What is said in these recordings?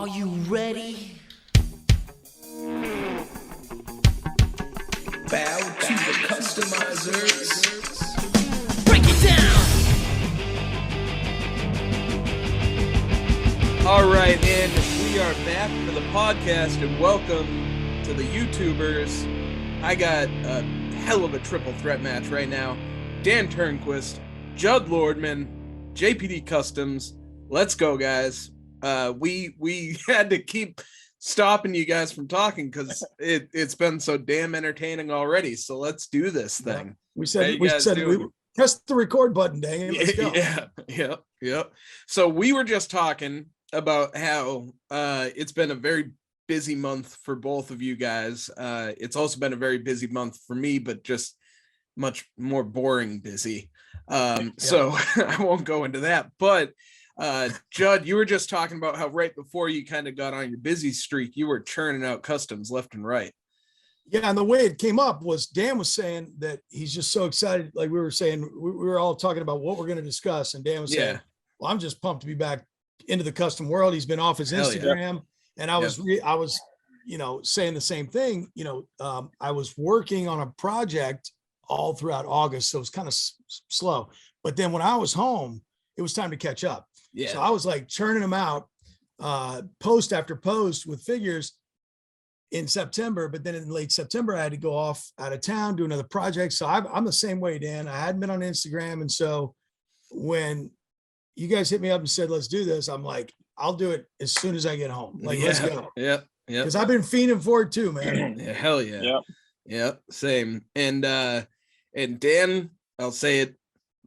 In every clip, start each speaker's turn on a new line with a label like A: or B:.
A: Are you ready?
B: Bow to the customizers.
A: Break it down!
C: All right, and we are back for the podcast, and welcome to the YouTubers. I got a hell of a triple threat match right now. Dan Turnquist, Judd Lormand, JPD Customs. Let's go, guys. We had to keep stopping you guys from talking because it's been so damn entertaining already. So let's do this thing.
D: We said we press the record button, dang it. Let's go.
C: Yeah. So we were just talking about how it's been a very busy month for both of you guys. It's also been a very busy month for me, but just much more boring busy. So I won't go into that. But Judd, you were just talking about how right before you kind of got on your busy streak, you were churning out customs left and right.
D: Yeah, and the way it came up was Dan was saying that he's just so excited. Like we were saying, we were all talking about what we're going to discuss, and Dan was saying, "Well, I'm just pumped to be back into the custom world." He's been off his Instagram, and I was saying the same thing. I was working on a project all throughout August, so it was kind of slow. But then when I was home, it was time to catch up.
C: Yeah.
D: So I was like churning them out, post after post with figures in September. But then in late September, I had to go off out of town, do another project. So I'm the same way, Dan. I hadn't been on Instagram. And so when you guys hit me up and said, let's do this, I'm like, I'll do it as soon as I get home. Like, let's go.
C: Yeah.
D: Because I've been fiending for it too, man.
C: Yeah, hell yeah. Yeah, same. And Dan, I'll say it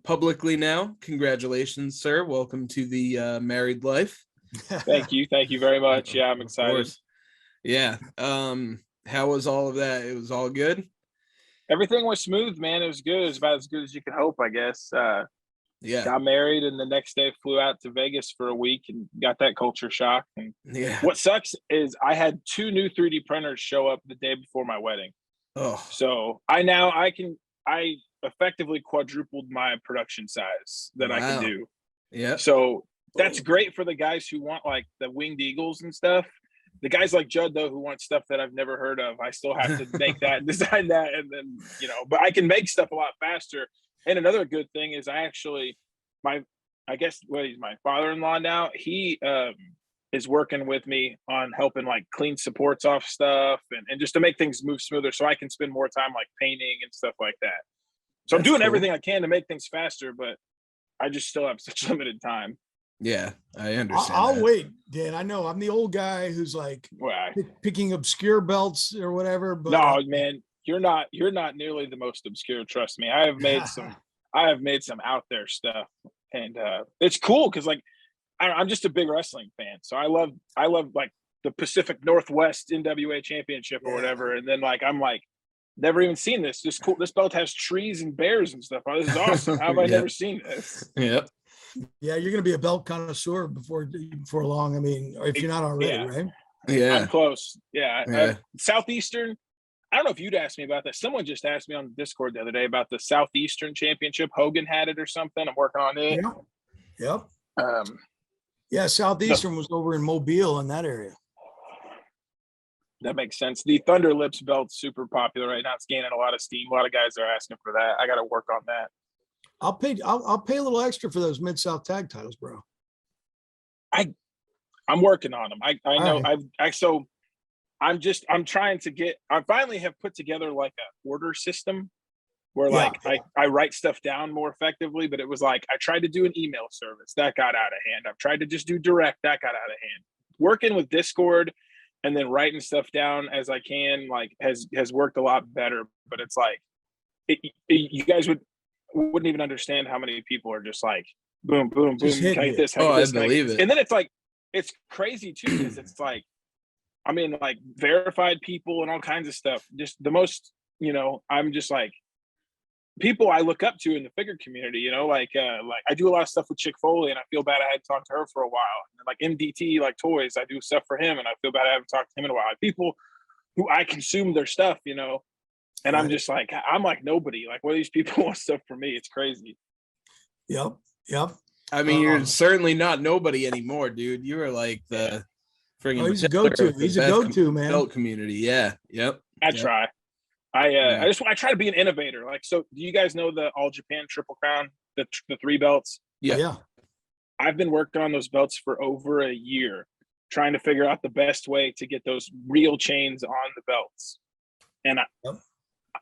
C: publicly now. Congratulations, sir. Welcome to the married life.
E: Thank you very much. Yeah, I'm excited.
C: Yeah. How was all of that? It was all good.
E: Everything was smooth, man. It was good. It was about as good as you could hope, I guess. Got married, and the next day flew out to Vegas for a week and got that culture shock. And what sucks is I had 2 new 3D printers show up the day before my wedding.
C: Oh,
E: so I effectively quadrupled my production size that I can do.
C: Yeah.
E: So that's great for the guys who want like the winged eagles and stuff. The guys like Judd, though, who want stuff that I've never heard of, I still have to make that and design that. And then, but I can make stuff a lot faster. And another good thing is he's my father-in-law now. He is working with me on helping like clean supports off stuff and just to make things move smoother so I can spend more time like painting and stuff like that. So I'm doing everything I can to make things faster, but I just still have such limited time.
C: Yeah, I understand.
D: I'll wait, Dan. I know I'm the old guy who's like picking obscure belts or whatever. But
E: no, man, you're not nearly the most obscure. Trust me. I have made some out there stuff, and it's cool because like I'm just a big wrestling fan, so I love like the Pacific Northwest NWA Championship or whatever, and then like I'm like, never even seen this. This cool. This belt has trees and bears and stuff. Oh, this is awesome. How have I never seen this?
C: Yep.
D: Yeah, you're gonna be a belt connoisseur before long. I mean, or if you're not already, right?
C: Yeah,
E: I'm close. Yeah. Southeastern. I don't know if you'd asked me about that. Someone just asked me on Discord the other day about the Southeastern Championship. Hogan had it or something. I'm working on it.
D: Yeah. Yep. Southeastern was over in Mobile in that area.
E: That makes sense. The Thunder Lips belt's super popular right now. It's gaining a lot of steam. A lot of guys are asking for that. I got to work on that.
D: I'll pay a little extra for those Mid-South tag titles, bro.
E: I'm working on them. I know.
D: Right.
E: I'm trying to get. I finally have put together like a order system where I write stuff down more effectively. But it was like I tried to do an email service that got out of hand. I've tried to just do direct that got out of hand. Working with Discord and then writing stuff down as I can like has worked a lot better. But it's like you guys wouldn't even understand how many people are just like boom, boom, boom, type this.
C: I believe it.
E: And then it's like it's crazy too because it's like I mean like verified people and all kinds of stuff. Just the most I'm just like people I look up to in the figure community. Like I do a lot of stuff with Chick Foley, and I feel bad I had talked to her for a while. And like MDT, like toys, I do stuff for him, and I feel bad I haven't talked to him in a while. People who I consume their stuff, and I'm just like, I'm like nobody. Like, what do these people want stuff for me? It's crazy.
D: Yep.
C: I mean, you're certainly not nobody anymore, dude. You are like the friggin'
D: Oh, he's a
C: pillar
D: go-to.
C: of the
D: He's a
C: best
D: go-to, man.
C: belt community. Yeah. Yep.
E: I
C: Yep.
E: try.
C: Yeah.
E: I try to be an innovator. Like, so do you guys know the All Japan Triple Crown, the 3 belts?
C: Yeah.
D: Yeah.
E: I've been working on those belts for over a year, trying to figure out the best way to get those real chains on the belts. And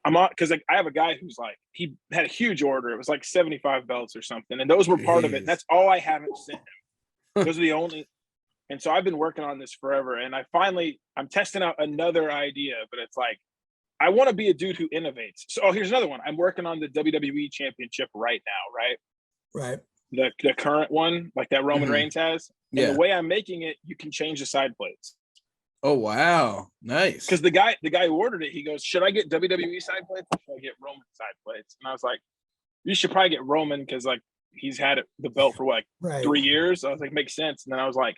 E: I'm on, because I have a guy who's like, he had a huge order. It was like 75 belts or something, and those were part of it. And that's all I haven't sent him. Those are the only. And so I've been working on this forever, and I'm testing out another idea, but it's like, I want to be a dude who innovates. So here's another one. I'm working on the WWE Championship right now, right?
D: Right.
E: The current one, like that Roman Reigns has. And
C: Yeah.
E: the way I'm making it, you can change the side plates.
C: Oh wow, nice.
E: Because the guy who ordered it, he goes, "Should I get WWE side plates or should I get Roman side plates?" And I was like, "You should probably get Roman because like he's had the belt for like
D: Right.
E: 3 years." I was like, "Makes sense." And then I was like,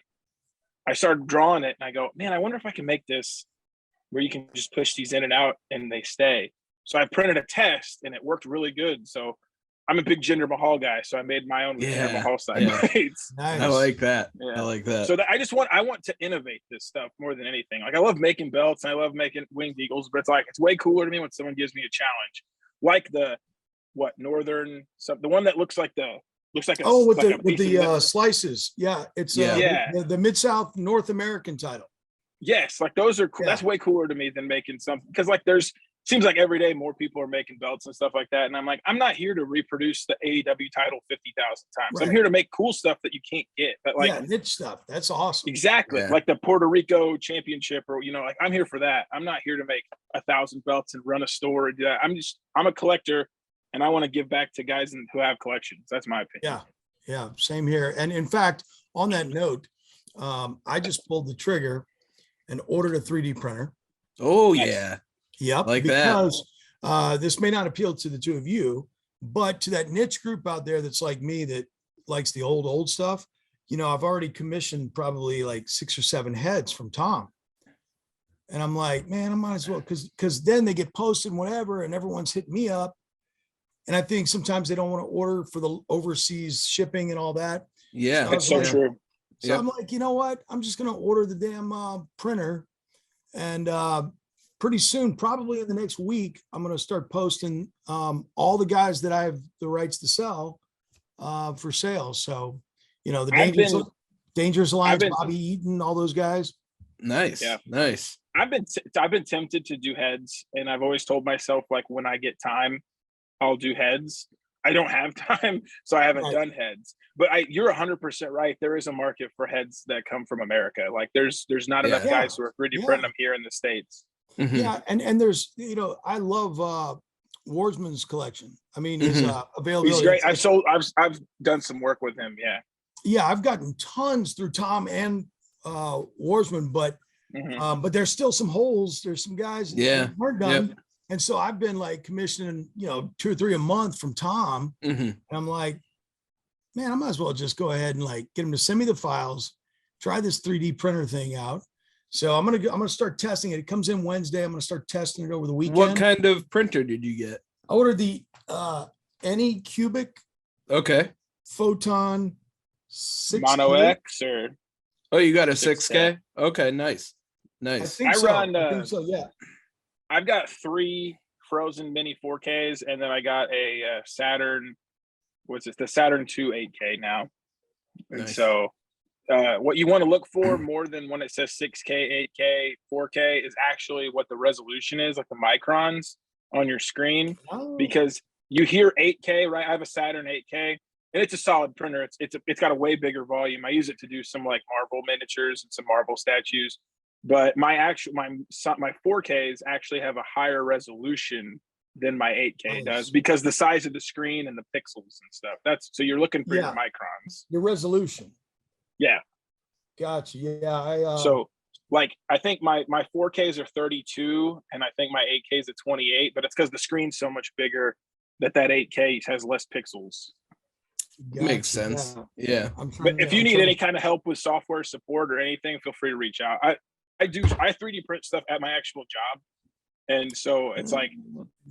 E: I started drawing it, and I go, "Man, I wonder if I can make this where you can just push these in and out and they stay." So I printed a test, and it worked really good. So I'm a big Jinder Mahal guy, so I made my own Jinder Mahal side plates.
D: Nice.
C: I like that.
E: Yeah.
C: I like that.
E: So that I want to innovate this stuff more than anything. Like I love making belts and I love making winged eagles, but it's like it's way cooler to me when someone gives me a challenge, like the the one that looks like a
D: with
E: like
D: the slices. Yeah, it's
E: Yeah.
D: the Mid-South North American title.
E: yes, like those are cool.
D: Yeah.
E: That's way cooler to me than making something, because like seems like every day more people are making belts and stuff like that, and I'm like, I'm not here to reproduce the AEW title 50,000 times.
D: Right.
E: I'm here to make cool stuff that you can't get. But like
D: niche stuff. That's awesome.
E: exactly,
C: Yeah.
E: like the Puerto Rico championship, or like I'm here for that. I'm not here to make 1,000 belts and run a store and do that. I'm a collector, and I want to give back to guys who have collections. That's my opinion.
D: Yeah, same here. And in fact, on that note, I just pulled the trigger and ordered a 3D printer.
C: Oh
E: Nice.
C: yeah.
D: Yep.
C: Like
D: because this may not appeal to the two of you, but to that niche group out there that's like me that likes the old stuff, I've already commissioned probably like 6 or 7 heads from Tom. And I'm like, man, I might as well, because then they get posted and whatever, and everyone's hitting me up. And I think sometimes they don't want to order for the overseas shipping and all that.
C: Yeah.
E: That's so true.
D: So I'm like, you know what? I'm just going to order the damn printer. And pretty soon, probably in the next week, I'm going to start posting all the guys that I have the rights to sell for sale. So, the Dangerous Alliance, Bobby Eaton, all those guys.
C: Nice.
E: Yeah.
C: Nice.
E: I've been tempted to do heads, and I've always told myself, like, when I get time, I'll do heads. I don't have time, so I haven't done heads. But you're 100% right. There is a market for heads that come from America. Like there's not enough guys who are 3D printing them here in the States.
C: Mhm.
D: Yeah, and there's I love Warsman's collection. I mean, his availability.
E: He's great. I've done some work with him. Yeah.
D: Yeah, I've gotten tons through Tom and Warsman, but there's still some holes. There's some guys that weren't done.
C: Yep.
D: And so I've been like commissioning, 2 or 3 a month from Tom. And I'm like, man, I might as well just go ahead and like get him to send me the files, try this 3D printer thing out. So I'm gonna start testing it. It comes in Wednesday. I'm gonna start testing it over the weekend.
C: What kind of printer did you get?
D: I ordered the Any Cubic
C: Okay.
D: Photon 6K.
E: Mono X or
C: Oh, you got a
E: 6K.
C: 6K? Okay, nice.
D: I
C: Nice.
D: think so. Yeah.
E: I've got 3 Frozen Mini 4Ks, and then I got a Saturn. What's it? The Saturn 2 8K now. And
C: Nice.
E: so, what you want to look for more than when it says 6K, 8K, 4K is actually what the resolution is, like the microns on your screen,
D: Oh.
E: because you hear 8K, right? I have a Saturn 8K, and it's a solid printer. It's got a way bigger volume. I use it to do some like marble miniatures and some marble statues. But my 4Ks actually have a higher resolution than my 8K does, because the size of the screen and the pixels and stuff. So you're looking for your microns.
D: Your resolution.
E: Yeah.
D: Gotcha. Yeah.
E: So like I think my 4Ks are 32 and I think my 8Ks are 28, but it's because the screen's so much bigger that 8K has less pixels.
C: Makes sense. Yeah.
E: But if you need any kind of help with software support or anything, feel free to reach out. I 3D print stuff at my actual job. And so it's like,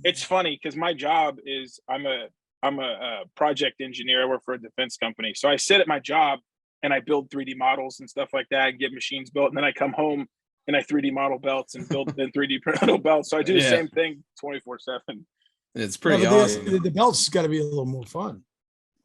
E: it's funny because my job is I'm a project engineer. I work for a defense company. So I sit at my job and I build 3D models and stuff like that and get machines built. And then I come home and I 3D model belts and build then 3D print belts. So I do the same thing 24/7.
C: It's pretty awesome.
D: The belts got to be a little more fun.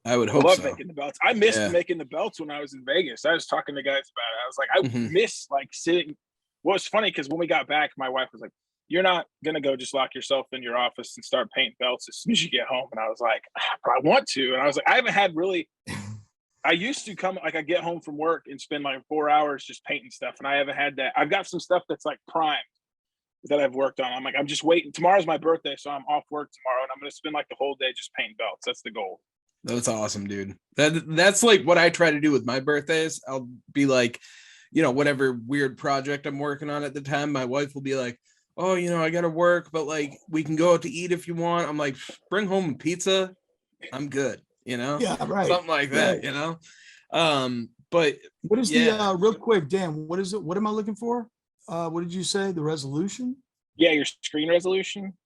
C: I would
E: I
C: hope
E: love
C: so.
E: making the belts. I missed making the belts when I was in Vegas. I was talking to guys about it. I was like, I miss like sitting. Well, it's funny because when we got back, my wife was like, "You're not gonna go just lock yourself in your office and start painting belts as soon as you get home." And I was like, "I want to." And I was like, I haven't had really. I used to come like I get home from work and spend like 4 hours just painting stuff, and I haven't had that. I've got some stuff that's like primed that I've worked on. I'm like, I'm just waiting. Tomorrow's my birthday, so I'm off work tomorrow, and I'm gonna spend like the whole day just painting belts. That's the goal.
C: That's awesome, dude. That's like what I try to do with my birthdays. I'll be like, whatever weird project I'm working on at the time, my wife will be like, "Oh, I gotta work, but like we can go out to eat if you want." I'm like, "Bring home pizza, I'm good."
D: Yeah, right.
C: Something like that, But
D: what is the real quick, Dan? What is it? What am I looking for? What did you say? The resolution?
E: Yeah, your screen resolution.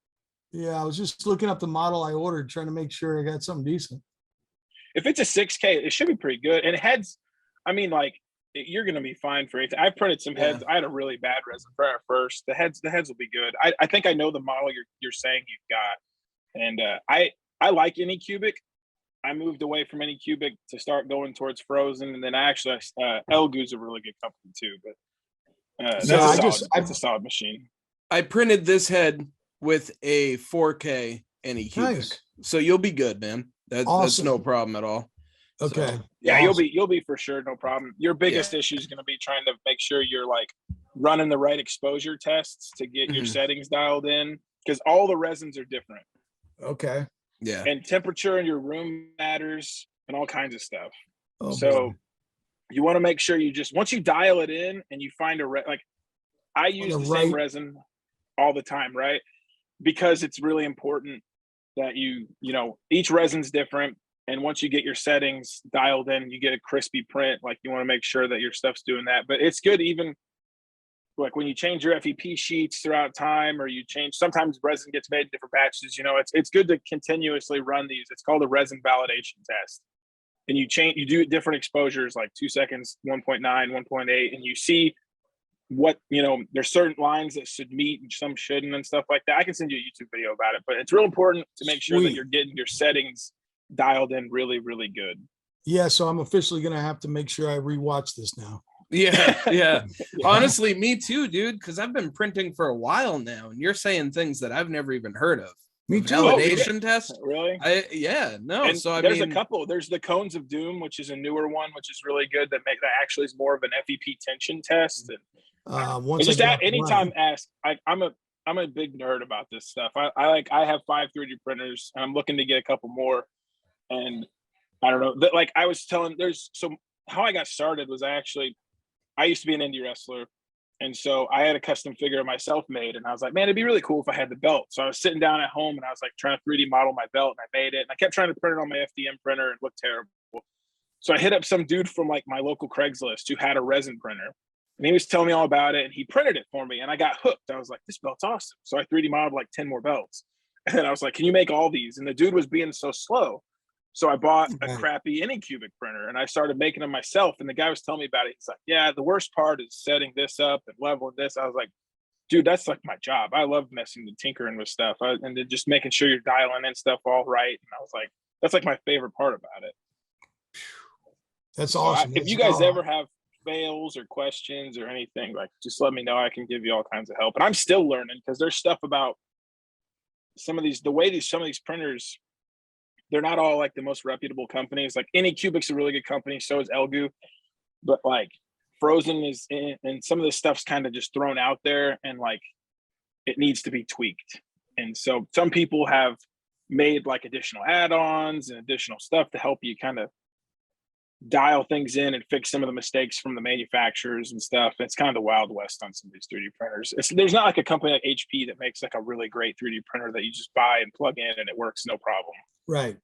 D: Yeah, I was just looking up the model I ordered, trying to make sure I got something decent.
E: If it's a 6K, it should be pretty good. And heads, I mean, like you're gonna be fine for it. I printed some heads. I had a really bad resin for our first. The heads will be good. I think I know the model you're saying you've got, and I like Anycubic. I moved away from Anycubic to start going towards Frozen, and then actually Elgu's a really good company too. But that's a solid machine.
C: I printed this head with a 4K Anycubic,
D: nice.
C: So you'll be good, man. That's no problem at all.
D: Okay.
E: So, yeah, awesome. You'll be for sure, no problem. Your biggest issue is going to be trying to make sure you're like running the right exposure tests to get your settings dialed in, because all the resins are different.
D: Okay.
C: Yeah.
E: And temperature in your room matters and all kinds of stuff. So you want to make sure you just, once you dial it in and you find like I use the same resin all the time, right? Because it's really important that each resin's different. And once you get your settings dialed in, you get a crispy print. Like you want to make sure that your stuff's doing that. But it's good even like when you change your FEP sheets throughout time, or you change, sometimes resin gets made in different batches, it's good to continuously run these. It's called a resin validation test. And you do different exposures, like 2 seconds, 1.9, 1.8, and you see what, there's certain lines that should meet and some shouldn't and stuff like that. I can send you a YouTube video about it, but it's real important to make sure that you're getting your settings dialed in really, really good.
D: Yeah. So I'm officially going to have to make sure I rewatch this now.
C: Yeah. Honestly, me too, dude, because I've been printing for a while now, and you're saying things that I've never even heard of.
D: Me too.
C: Validation test?
E: Really?
C: No. So
E: there's a couple. There's the Cones of Doom, which is a newer one, which is really good. That actually is more of an FEP tension test. And anytime ask. I'm a big nerd about this stuff. I have 5 3D printers, and I'm looking to get a couple more. And I don't know. Like I was telling, how I got started was I used to be an indie wrestler, and so I had a custom figure of myself made, and I was like, man, it'd be really cool if I had the belt. So I was sitting down at home, and I was like trying to 3D model my belt, and I made it, and I kept trying to print it on my FDM printer, and it looked terrible. So I hit up some dude from like my local Craigslist who had a resin printer, and he was telling me all about it, and he printed it for me, and I got hooked. I was like, this belt's awesome. So I 3D modeled like 10 more belts, and I was like, can you make all these? And the dude was being so slow. So I bought a crappy Anycubic printer, and I started making them myself. And the guy was telling me about it. He's like, yeah, the worst part is setting this up and leveling this. I was like, dude, that's like my job. I love messing and tinkering with stuff and then just making sure you're dialing in stuff all right. And I was like, that's like my favorite part about it.
D: That's awesome.
E: If you guys ever have fails or questions or anything, like just let me know. I can give you all kinds of help. And I'm still learning, because there's stuff about some of these printers, they're not all like the most reputable companies. Like Anycubic's a really good company, so is Elgu, but like Frozen is and some of this stuff's kind of just thrown out there, and like it needs to be tweaked. And so some people have made like additional add-ons and additional stuff to help you kind of dial things in and fix some of the mistakes from the manufacturers and stuff. It's kind of the Wild West on some of these 3D printers. There's not like a company like HP that makes like a really great 3D printer that you just buy and plug in and it works no problem.
D: Right.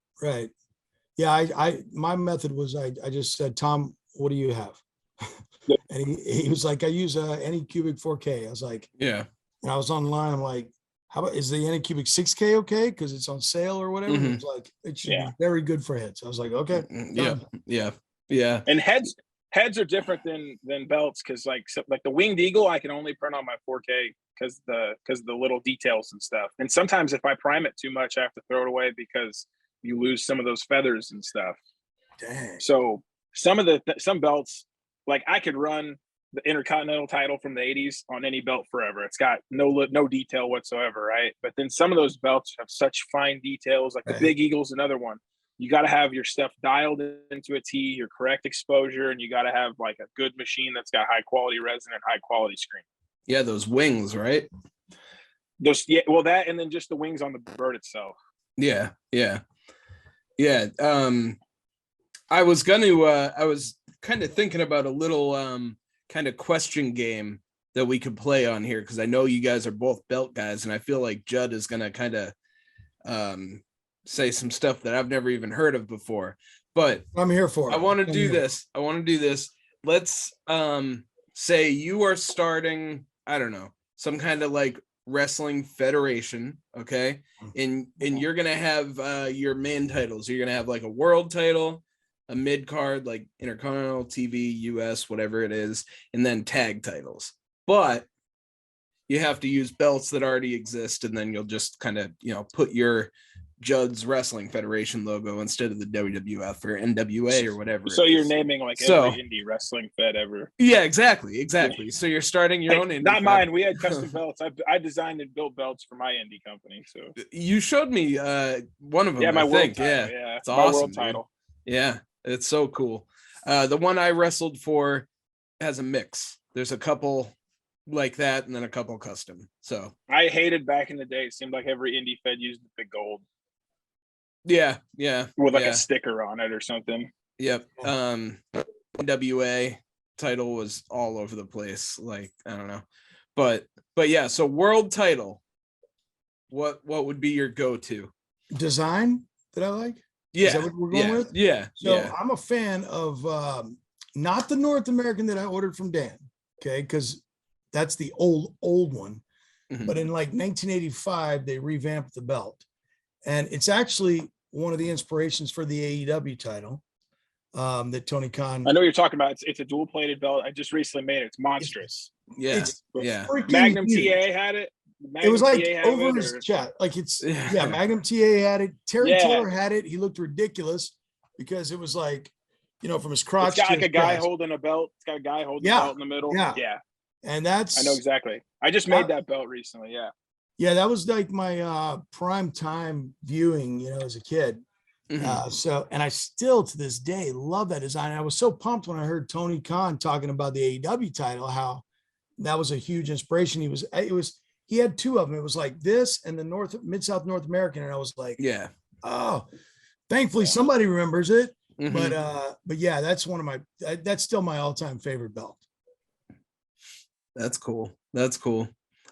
D: Yeah, my method was I just said, Tom, what do you have? And he was like, I use Anycubic 4K. I was like,
C: yeah.
D: And I was online. I'm like, how about, is the Anycubic 6K okay? Because it's on sale or whatever. It was like, it should be very good for heads. I was like, okay.
C: Yeah.
E: And heads Heads are different than belts because like the Winged Eagle, I can only print on my 4K because the little details and stuff. And sometimes if I prime it too much, I have to throw it away because you lose some of those feathers and stuff.
D: Dang.
E: So some belts, like I could run the Intercontinental title from the 80s on any belt forever. It's got no detail whatsoever, right? But then some of those belts have such fine details, like the Big Eagle's another one. You got to have your stuff dialed into a T, your correct exposure, and you got to have like a good machine that's got high quality resin and high quality screen.
C: Yeah, those wings, right?
E: That and then just the wings on the bird itself.
C: Yeah. I was kind of thinking about a little kind of question game that we could play on here because I know you guys are both belt guys, and I feel like Judd is gonna kind of say some stuff that I've never even heard of before. But
D: I'm here for it.
C: I want to do this. Let's say you are starting, I don't know, some kind of like wrestling federation, okay? And you're gonna have your main titles. You're gonna have like a world title, a mid card, like Intercontinental, TV, US, whatever it is, and then tag titles. But you have to use belts that already exist, and then you'll just kind of, put your Judd's Wrestling Federation logo instead of the WWF or NWA or whatever.
E: So you're naming like every indie wrestling fed ever.
C: Yeah, exactly. So you're starting your own indie.
E: Not mine. We had custom belts. I designed and built belts for my indie company. So you
C: showed me one of them.
E: Yeah, my world title.
C: Yeah, it's
E: my
C: awesome.
E: World title.
C: Yeah, it's so cool. The one I wrestled for has a mix. There's a couple like that, and then a couple custom. So
E: I hated back in the day. It seemed like every indie fed used the big gold.
C: Yeah.
E: With like a sticker on it or something.
C: Yep. NWA title was all over the place. Like, I don't know. But yeah, so world title. What would be your go-to?
D: Design that I like?
C: Yeah.
D: Is that what we're going with?
C: Yeah.
D: So I'm a fan of not the North American that I ordered from Dan. Okay, because that's the old one.
C: Mm-hmm.
D: But in like 1985, they revamped the belt. And it's actually one of the inspirations for the AEW title that Tony Khan.
E: I know what you're talking about. It's a dual plated belt. I just recently made it. It's monstrous.
D: It's
E: Magnum TA had it.
D: It was like over his chest. Like it's Magnum TA had it. Terry Taylor had it. He looked ridiculous because it was like, from his crotch.
E: It's got like a guy holding a belt. It's got a guy holding a belt in the middle. Yeah.
D: And I
E: know exactly. I just made that belt recently. Yeah.
D: Yeah, that was like my prime time viewing, as a kid.
C: Mm-hmm.
D: And I still to this day love that design. I was so pumped when I heard Tony Khan talking about the AEW title, how that was a huge inspiration. He had two of them. It was like this and the Mid-South North American. And I was like, thankfully somebody remembers it.
C: Mm-hmm.
D: But yeah, that's still my all-time favorite belt.
C: That's cool.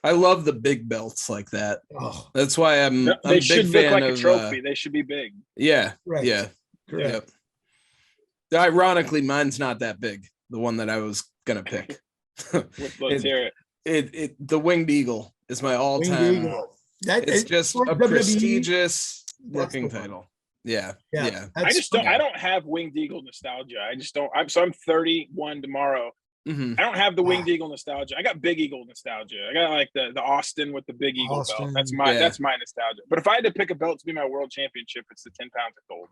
C: I love the big belts like that.
D: Oh.
C: That's why I'm a big
E: should
C: fan
E: look like
C: of
E: a trophy. They should be big.
C: Yeah.
D: Correct.
C: Yeah.
D: Correct.
C: Yep. Ironically, mine's not that big. The one that I was gonna pick.
E: Let's hear
C: it. The Winged Eagle is my all-time. It's just a prestigious looking title. Yeah.
E: I don't have Winged Eagle nostalgia. I just don't. I'm 31 tomorrow.
C: Mm-hmm.
E: I don't have the Winged Eagle nostalgia. I got Big Eagle nostalgia. I got like the Austin with the Big Eagle belt. That's my nostalgia. But if I had to pick a belt to be my world championship, it's the 10 pounds of gold.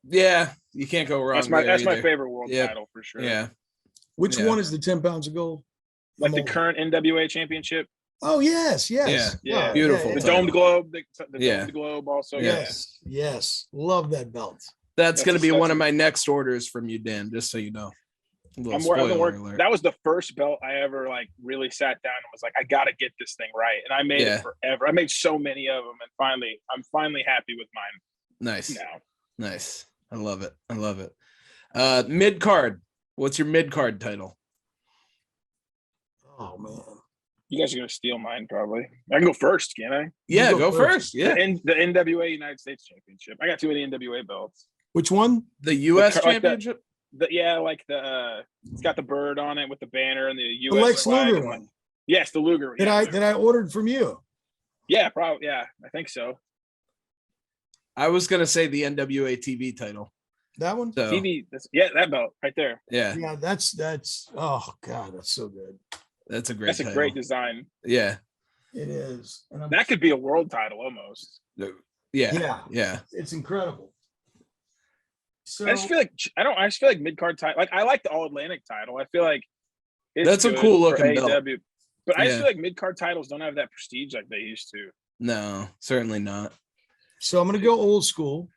C: Yeah, you can't go wrong.
E: That's my favorite world title for sure.
C: Yeah.
D: Which one is the 10 pounds of gold?
E: Like the current NWA championship.
D: Oh yes.
E: Yeah.
C: Beautiful.
E: The domed globe. The domed globe also.
D: Yes. Love that belt.
C: That's going to be one of my next orders from you, Dan. Just so you know.
E: That was the first belt I ever like really sat down and was like, I got to get this thing right. And I made it forever. I made so many of them, and I'm finally happy with mine.
C: Nice.
E: Now.
C: Nice. I love it. Mid card. What's your mid card title?
D: Oh man,
E: you guys are gonna steal mine probably. I can go first, can I?
C: Yeah, go first. Yeah.
E: The NWA United States Championship. I got too many NWA belts.
D: Which one?
C: The US Championship.
E: It's got the bird on it with the banner and the US.
D: The Lex Luger one.
E: Yes, the Luger.
D: That I ordered from you.
E: Yeah, probably. Yeah, I think so.
C: I was gonna say the NWA TV title.
D: That one?
C: So
E: TV. Yeah, that belt right there.
C: yeah,
D: Yeah, that's oh god, that's so good.
C: that's a great.
E: That's a
C: title.
E: great design.
C: Yeah,
D: It is. And
E: That could be a world title almost.
C: yeah.
D: It's incredible. So
E: I just feel like I just feel like mid card title. Like I like the All Atlantic title. I feel like
C: That's a
E: good
C: cool
E: for
C: looking belt.
E: AEW. But I just
C: Yeah.
E: feel like mid card titles don't have that prestige like they used to.
C: No, certainly not.
D: I'm gonna go old school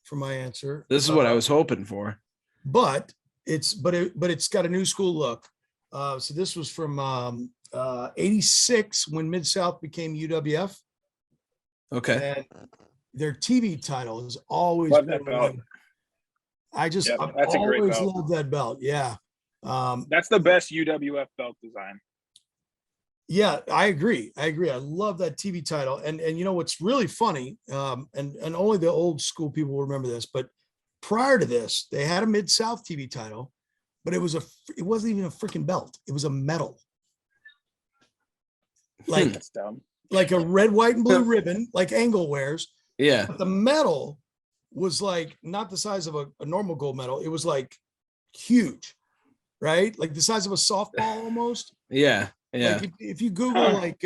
D: for my answer.
C: This is what I was hoping for.
D: But it's got a new school look. So this was from 86 when Mid-South became UWF.
C: Okay.
D: And their TV title has always
E: Love
D: been
E: that belt.
D: I've
E: that's a great
D: always
E: belt.
D: loved that belt. Yeah.
E: That's the best UWF belt design.
D: Yeah, I agree. I love that TV title. And you know what's really funny, and only the old school people will remember this, but prior to this, they had a Mid-South TV title, but it wasn't even a freaking belt. It was a medal. Like,
E: That's dumb.
D: like a red, white, and blue ribbon, like Angle wears.
C: Yeah.
D: But the medal was like not the size of a normal gold medal. It was like huge, right? Like the size of a softball almost.
C: Yeah. Yeah.
D: Like if you Google like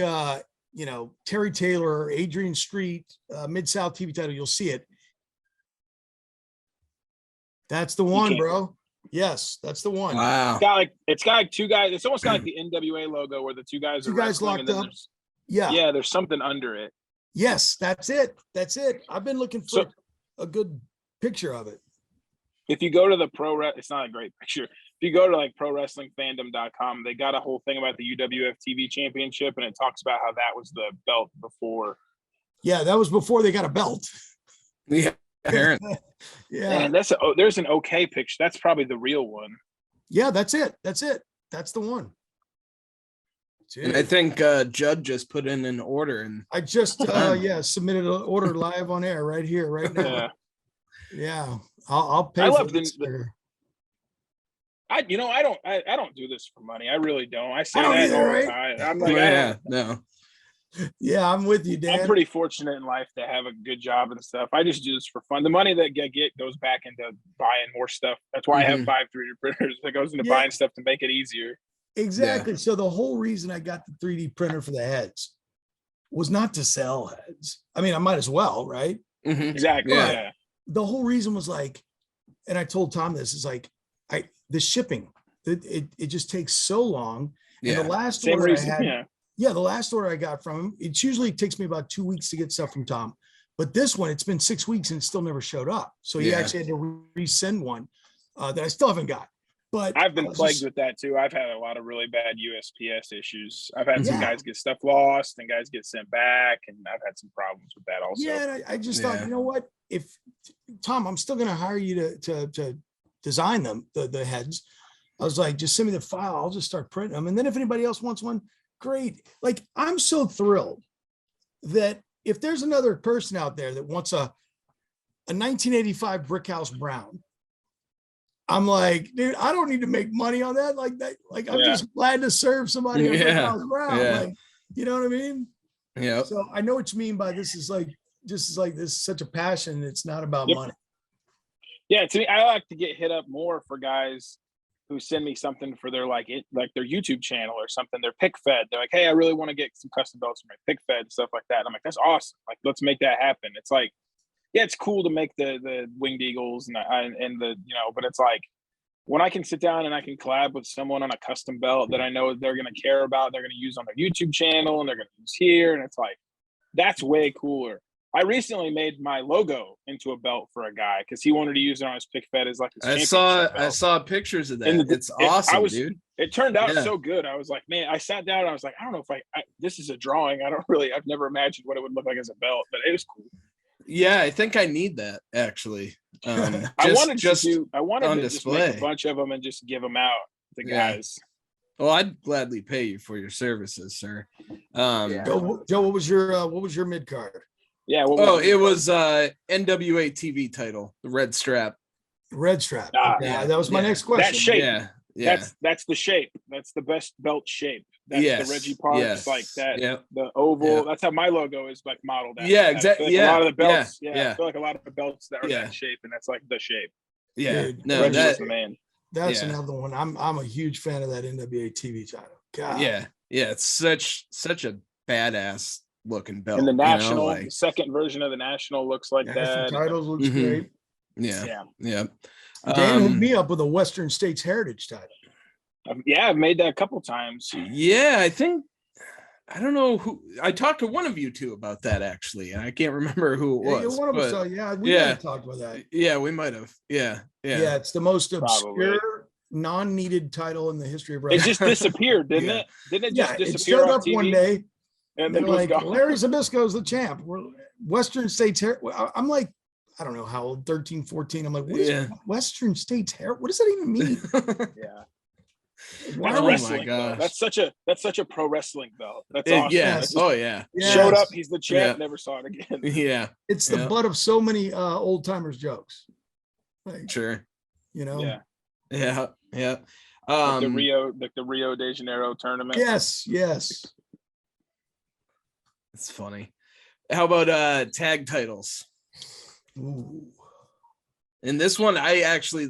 D: Terry Taylor or Adrian Street Mid-South TV title, you'll see it. That's the one, bro. Yes, that's the one.
C: Wow.
E: It's got like two guys. It's almost got like the NWA logo where the two guys are wrestling,
D: locked
E: and then
D: up. Yeah.
E: there's something under it.
D: Yes, that's it. That's it. I've been looking for a good picture of it.
E: If you go to the it's not a great picture. If you go to like prowrestlingfandom.com, they got a whole thing about the UWF TV championship, and it talks about how that was the belt before.
D: Yeah, that was before they got a belt.
C: Yeah. Apparently.
D: Yeah.
E: And there's an okay picture. That's probably the real one.
D: Yeah, that's it. That's the one.
C: And I think Judd just put in an order, and
D: I just submitted an order live on air right here, right now. Yeah. I'll pay.
E: I
D: for
E: love
D: this.
E: I don't do this for money. I really don't. I say
D: I don't
E: that
D: either,
E: all
D: right?
E: the time. I'm like,
C: no.
D: Yeah, I'm with you, Dan.
E: I'm pretty fortunate in life to have a good job and stuff. I just do this for fun. The money that I get goes back into buying more stuff. That's why I have 5 3D printers. That goes into buying stuff to make it easier.
D: Exactly. Yeah. So the whole reason I got the 3D printer for the heads was not to sell heads. I mean, I might as well, right?
C: Mm-hmm.
E: Exactly. Yeah.
D: The whole reason was like, and I told Tom this, is like, the shipping, it just takes so long.
C: Yeah.
D: And the last
E: Same
D: order
E: reason.
D: I had, the last order I got from him, it usually takes me about 2 weeks to get stuff from Tom. But this one, it's been 6 weeks and it still never showed up. So he actually had to resend one that I still haven't got. But
E: I've been plagued with that too. I've had a lot of really bad USPS issues. I've had some guys get stuff lost and guys get sent back, and I've had some problems with that also.
D: Yeah, and I just thought, you know what? If Tom, I'm still going to hire you to design them, the heads. I was like, just send me the file. I'll just start printing them. And then if anybody else wants one, great. Like, I'm so thrilled that if there's another person out there that wants a 1985 Brickhouse Brown, I'm like, dude, I don't need to make money on that. Like that, like I'm just glad to serve somebody. Brickhouse Brown. Like, you know what I mean?
C: Yeah.
D: So I know what you mean by this is like this such a passion. It's not about money.
E: Yeah, to me, I like to get hit up more for guys who send me something for their like their YouTube channel or something. They're pick fed. They're like, hey, I really want to get some custom belts for my pick fed and stuff like that. And I'm like, that's awesome. Like, let's make that happen. It's like, yeah, it's cool to make the winged eagles and the but it's like when I can sit down and I can collab with someone on a custom belt that I know they're going to care about, they're going to use on their YouTube channel and they're going to use here, and it's like that's way cooler. I recently made my logo into a belt for a guy because he wanted to use it on his pick fed as like his
C: I saw pictures of that. And it's awesome, dude.
E: It turned out so good. I was like, man, I sat down and I was like, I don't know if this is a drawing. I've never imagined what it would look like as a belt, but it was cool.
C: Yeah, I think I need that actually.
E: I wanted to just
C: display.
E: make a bunch of them and just give them out to guys.
C: Well, I'd gladly pay you for your services, sir.
D: Joe, what was your mid card?
E: Yeah.
C: It was NWA TV title, the red strap.
D: Red strap. Okay. That was my next question.
E: That shape.
C: Yeah.
E: That's the shape. That's the best belt shape. That's
C: Yes.
E: the Reggie Parks,
C: Yes.
E: like that.
C: Yeah.
E: The oval.
C: Yeah.
E: That's how my logo is like modeled after.
C: Yeah,
E: that.
C: exactly.
E: I feel like
C: Yeah.
E: a lot of the belts.
C: Yeah.
E: Yeah,
C: Yeah.
E: I feel like a lot of the belts that are
C: Yeah.
E: that shape, and that's like the shape.
C: Yeah.
D: Dude,
C: No,
E: Reggie was
C: that
E: the man.
D: That's
C: Yeah.
D: another one. I'm a huge fan of that NWA TV title. God.
C: yeah. Yeah. It's such a badass looking belt.
E: And the national,
C: like
E: the second version of the national looks like
D: National
E: that.
D: titles looks
C: Mhm.
D: great.
C: yeah. Yeah.
D: Dan hooked me up with a Western States Heritage title.
E: I've made that a couple times.
C: Yeah, I don't know who I talked to one of you two about that actually, and I can't remember who it
D: Yeah,
C: was.
D: one of us.
C: but
D: We might
C: yeah.
D: have talked about that.
C: Yeah, we might have. Yeah.
D: Yeah, it's the most
E: Probably.
D: obscure, non-needed title in the history of
E: It
D: wrestling.
E: just disappeared, didn't
C: Yeah.
E: it? Didn't it
D: Yeah,
E: just
D: it
E: disappear
D: showed
E: off
D: up
E: TV?
D: one day.
E: And
D: They're
E: then it was
D: like,
E: gone.
D: Larry Zbysko's the champ. We're Western States I'm like, I don't know how old, 13, 14. I'm like, what is
C: Yeah.
D: Western States Hair? What does that even mean?
E: Yeah.
D: Wow.
E: That's
C: Oh my
E: wrestling.
C: gosh.
E: Though. That's such a pro wrestling belt. That's awesome.
C: Yeah.
E: It's just
C: Oh yeah.
E: showed
D: Yes.
E: up. He's the champ.
C: Yeah.
E: Never saw it again.
C: Yeah.
D: It's the
C: Yeah.
D: butt of so many old timers jokes. Like,
C: Sure.
D: you know?
E: Yeah.
C: Yeah. Yeah.
E: Like the Rio de Janeiro tournament.
D: Yes.
C: It's funny. How about tag titles?
D: Ooh.
C: In this one, I actually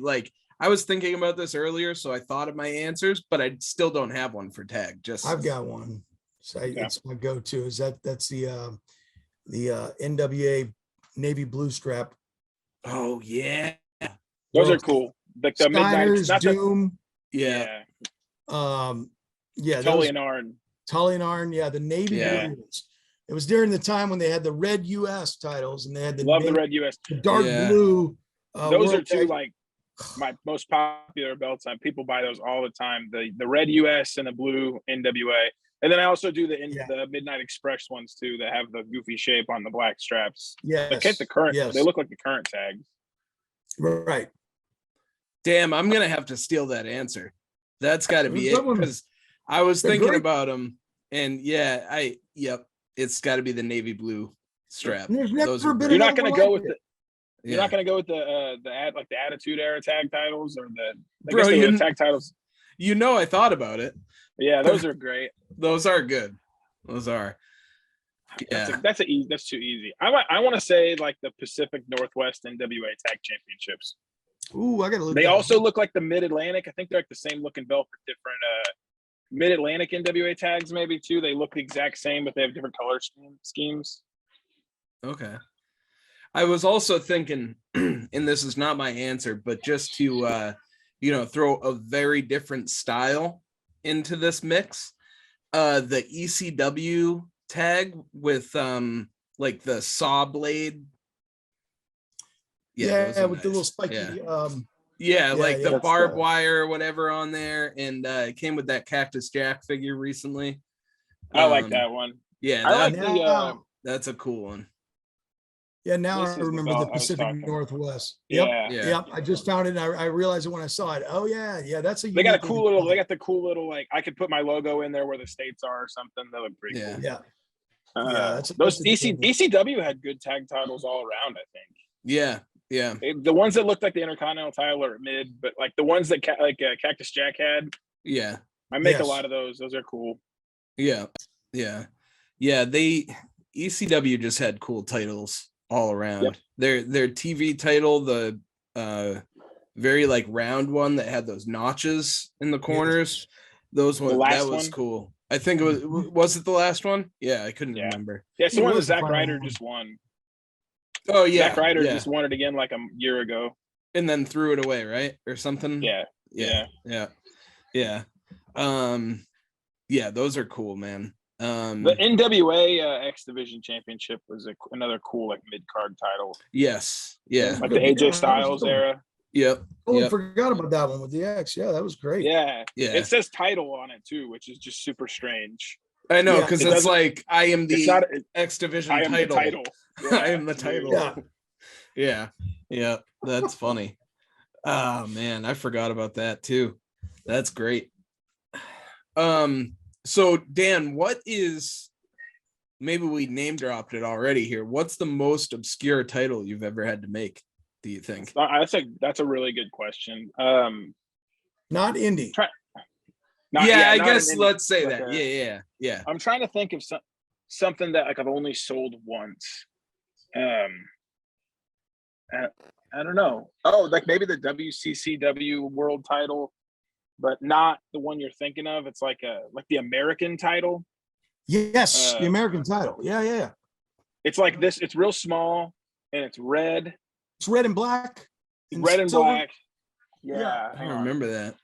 C: I was thinking about this earlier, so I thought of my answers, but I still don't have one for tag. Just
D: I've got one. So it's my go-to. That's the NWA Navy blue strap.
C: oh yeah.
E: Those are cool. Like the
D: Steiner's
E: midnight.
D: Doom.
C: Yeah.
D: Yeah,
E: Tully and Arn.
D: Tully and Arn. Yeah, the Navy
C: Yeah.
D: blues. It was during the time when they had the red US titles and they had the
E: Love the
D: Navy-
E: red US.
D: the dark
C: Yeah.
D: blue.
E: Those are
D: World
E: two
D: Tag-
E: like my most popular belts. People buy those all the time. The red US and the blue NWA. And then I also do the Midnight Express ones too that have the goofy shape on the black straps.
D: Yes.
E: They kept the current.
D: Yes.
E: They look like the current tags.
D: Right.
C: Damn, I'm gonna have to steal that answer. That's got to be
D: Good
C: it
D: one.
C: because I was
D: They're
C: thinking
D: great.
C: about them, and it's got to be the navy blue strap.
D: There's never
C: Those are
D: been
C: great.
E: You're not
D: another
E: going to
D: one
E: go
D: like
E: with
D: it.
E: the. You're not going to go with the Attitude Era tag titles or I
C: Bro,
E: guess they were
C: you-
E: the tag titles.
C: I thought about it.
E: Yeah, those are great.
C: Those are good. Those are. Yeah.
E: That's too easy. I want to say like the Pacific Northwest NWA Tag Championships.
D: Ooh, I gotta look.
E: They
D: that
E: also
D: up.
E: look like the Mid Atlantic. I think they're like the same looking belt for different Mid Atlantic NWA tags, maybe too. They look the exact same, but they have different color schemes.
C: Okay. I was also thinking, and this is not my answer, but just to throw a very different style into this mix. The ECW tag with like the saw blade.
D: Yeah,
C: those are
D: with the
C: nice.
D: little spiky.
C: Yeah, like the
D: that's
C: barbed
E: the-
C: wire or whatever on there, and it came with that Cactus Jack figure recently.
E: I like that one.
C: Yeah,
E: I like
D: now,
C: that's a cool one.
D: yeah, now
E: This
D: I
E: is the
D: remember
E: belt
D: the
E: I was
D: Pacific
E: talking about.
D: Northwest.
E: Yeah.
C: Yeah.
D: Yep. I just found it and I realized it when I saw it. Oh yeah, that's a
E: They got a
D: unique
E: cool
D: looking
E: little. They
D: belt.
E: got the cool little like I could put my logo in there where the states are or something. That look pretty
C: Yeah.
E: cool.
D: Yeah.
E: Those
D: that's a good one.
E: ECW had good tag titles all around. I think
C: Yeah.
E: the ones that looked like the Intercontinental title are mid, but like the ones that Cactus Jack had,
C: Yeah.
E: I make
D: Yes.
E: a lot of those. Those are cool.
C: Yeah. They ECW just had cool titles all around.
E: Yep.
C: Their TV title, the very like round one that had those notches in the corners. Those ones
E: last
C: that was
E: one?
C: cool. I think it was it the last one? Yeah, I couldn't
E: Yeah.
C: remember.
E: Yeah, it's
D: It
E: the one that
D: was the
E: Zack
D: final
E: Ryder
D: one.
E: just won.
C: Oh yeah.
E: Zack Ryder
C: yeah.
E: just won it again like a year ago.
C: And then threw it away, right? Or something.
E: Yeah.
C: Yeah, those are cool, man.
E: The NWA X Division Championship was another cool like mid card title,
C: yes. Yeah.
E: like the AJ Styles era.
C: Yep.
D: Oh, I
C: Yep.
D: forgot about that one with the X. Yeah, that was great.
E: Yeah,
C: Yeah.
E: it says title on it too, which is just super strange.
C: I know,
D: Yeah,
C: because
E: it
C: it's
E: doesn't-
C: like I am
E: It's
C: the
E: not.
C: X Division
E: I am the title.
C: I am the title.
D: Yeah.
C: Yeah, that's funny. Oh man, I forgot about that too. That's great. So Dan, what is, maybe we name dropped it already here, what's the most obscure title you've ever had to make, do you think?
E: That's a really good question.
D: Now not indie.
C: I
E: not
C: guess
E: an indie,
C: let's say
E: like
C: that. Yeah.
E: I'm trying to think of something that like I've only sold once. I don't know. Oh, like maybe the WCCW world title, but not the one you're thinking of. It's like the American title.
D: Yes, the American title. Yeah.
E: It's like this. It's real small and it's red.
D: It's red and black.
E: Red and
D: silver.
E: black. Yeah.
C: I remember that.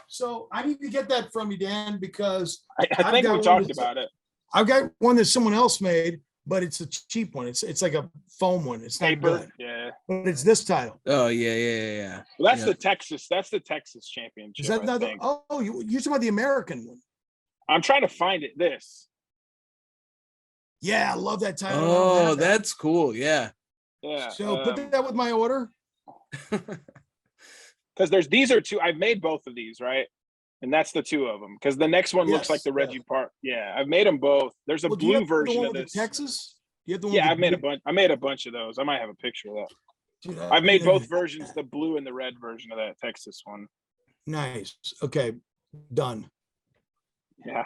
D: So I need to get that from you, Dan, because
E: I think we talked about it.
D: I've got one that someone else made, but it's a cheap one. It's like a foam one. It's not
E: Paper.
D: good.
E: Yeah.
D: But it's this title.
C: Oh yeah.
E: Well, that's the Texas. That's the Texas championship.
D: Is that
E: I
D: not
E: think.
D: you're talking about the American one?
E: I'm trying to find it. This.
D: Yeah, I love that title.
C: Oh, that's cool. Yeah.
E: Yeah.
D: So put that with my order.
E: Because these are two. I've made both of these, right? And that's the two of them. Because the next one looks like the Reggie Park. Yeah, I've made them both. There's a blue version of this.
D: Texas. You have the one.
E: Yeah, I've made a bunch. I made a bunch of those. I might have a picture of that. Dude, I've made both versions, the blue and the red version of that Texas one.
D: Nice. Okay, done.
E: Yeah.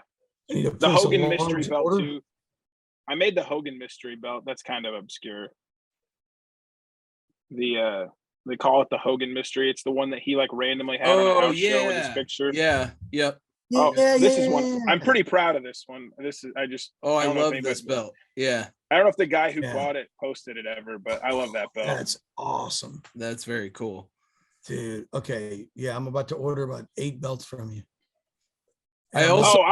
D: I need to
E: the
D: place a
E: Hogan
D: large
E: mystery belt
D: order.
E: too. I made the Hogan mystery belt. That's kind of obscure. They call it the Hogan mystery. It's the one that he like randomly had on a house show with his picture.
C: Yeah. Yep.
E: This is one. I'm pretty proud of this one.
C: I love this belt. Yeah.
E: I don't know if the guy who bought it posted it ever, but I love that belt.
D: That's awesome.
C: That's very cool.
D: Dude. Okay. Yeah, I'm about to order about 8 belts from you.
C: I also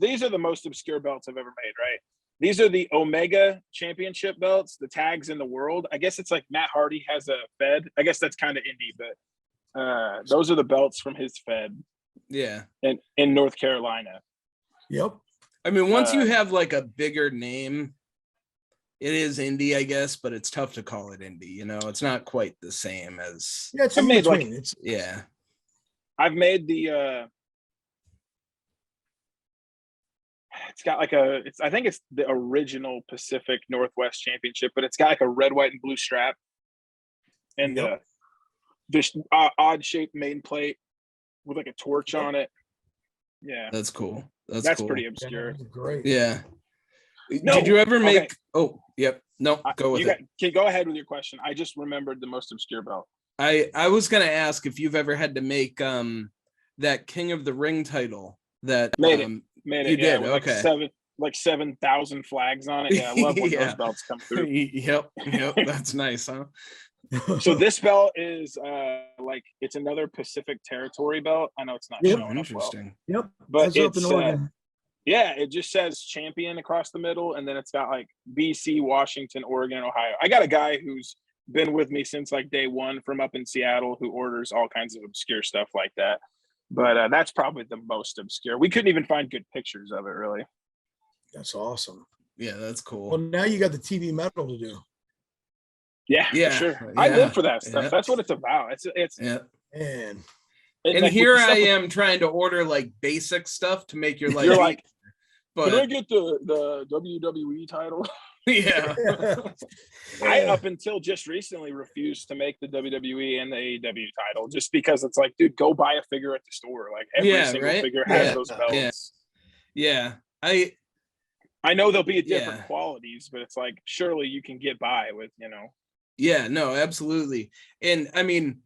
E: these are the most obscure belts I've ever made, right? These are the Omega Championship belts, the tags in the world. I guess it's like Matt Hardy has a Fed. I guess that's kind of indie, but those are the belts from his Fed.
C: Yeah.
E: In North Carolina.
D: Yep.
C: I mean, once you have like a bigger name, it is indie, I guess, but it's tough to call it indie. You know, it's not quite the same as.
D: Yeah, it's in between.
E: I've made the. It's got like I think it's the original Pacific Northwest Championship, but it's got like a red, white, and blue strap, and this odd shaped main plate with like a torch on it. Yeah,
C: that's cool.
E: That's
C: cool.
E: Pretty obscure.
D: Yeah, great.
C: Yeah. Did you ever make? Okay. Oh, yep. No, go with it.
E: Go ahead with your question. I just remembered the most obscure belt.
C: I was gonna ask if you've ever had to make that King of the Ring title that
E: made it.
C: You did.
E: Okay. Like 7,000 flags on it. Yeah, I love when those belts come through.
C: Yep. That's nice, huh?
E: So this belt is like it's another Pacific Territory belt. I know it's not showing
C: interesting.
D: Yep.
E: But it's it just says champion across the middle, and then it's got like BC, Washington, Oregon, and Ohio. I got a guy who's been with me since like day one from up in Seattle who orders all kinds of obscure stuff like that. But that's probably the most obscure. We couldn't even find good pictures of it, really.
D: That's awesome.
C: Yeah, that's cool.
D: Well, now you got the TV metal to do.
E: Yeah, for sure. I live for that stuff. That's what it's about. It's
D: man.
C: And like, here I am trying to order like basic stuff to make your life.
E: You're like,
C: but
E: can I get the WWE title?
C: Yeah.
E: I up until just recently refused to make the WWE and the AEW title just because it's like, dude, go buy a figure at the store. Like every single figure has those belts.
C: Yeah.
E: I know there'll be different qualities, but it's like surely you can get by with,
C: Yeah, no, absolutely. And I mean,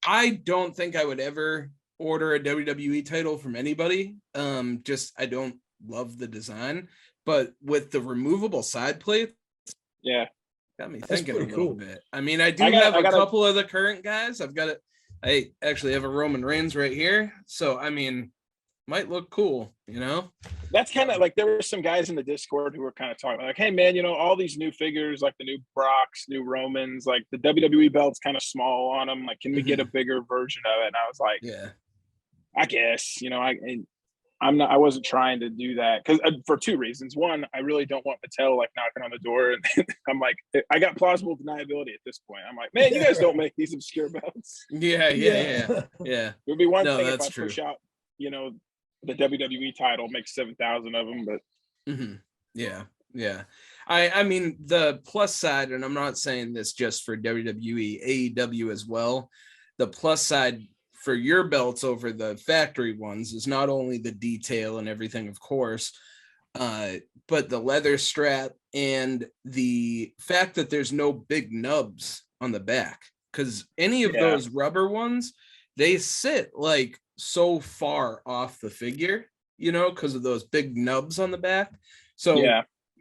C: I don't think I would ever order a WWE title from anybody. I don't love the design, but with the removable side plates, got me thinking a little bit. I mean, I have a couple of the current guys. I actually have a Roman Reigns right here. So, I mean, might look cool,
E: That's kind of like there were some guys in the Discord who were kind of talking like, hey man, all these new figures, like the new Brocks, new Romans, like the WWE belt's kind of small on them. Like, can we get a bigger version of it? And I was like, I guess, I wasn't trying to do that because for two reasons. One, I really don't want Mattel like knocking on the door, and I'm like, I got plausible deniability at this point. I'm like, man, you guys don't make these obscure belts.
C: Yeah.
E: It would be one thing if I push out, the WWE title, makes 7,000 of them, but
C: yeah. I mean, the plus side, and I'm not saying this just for WWE, AEW as well. the plus side for your belts over the factory ones is not only the detail and everything, of course, but the leather strap and the fact that there's no big nubs on the back, because any of those rubber ones, they sit like so far off the figure, you know, because of those big nubs on the back. So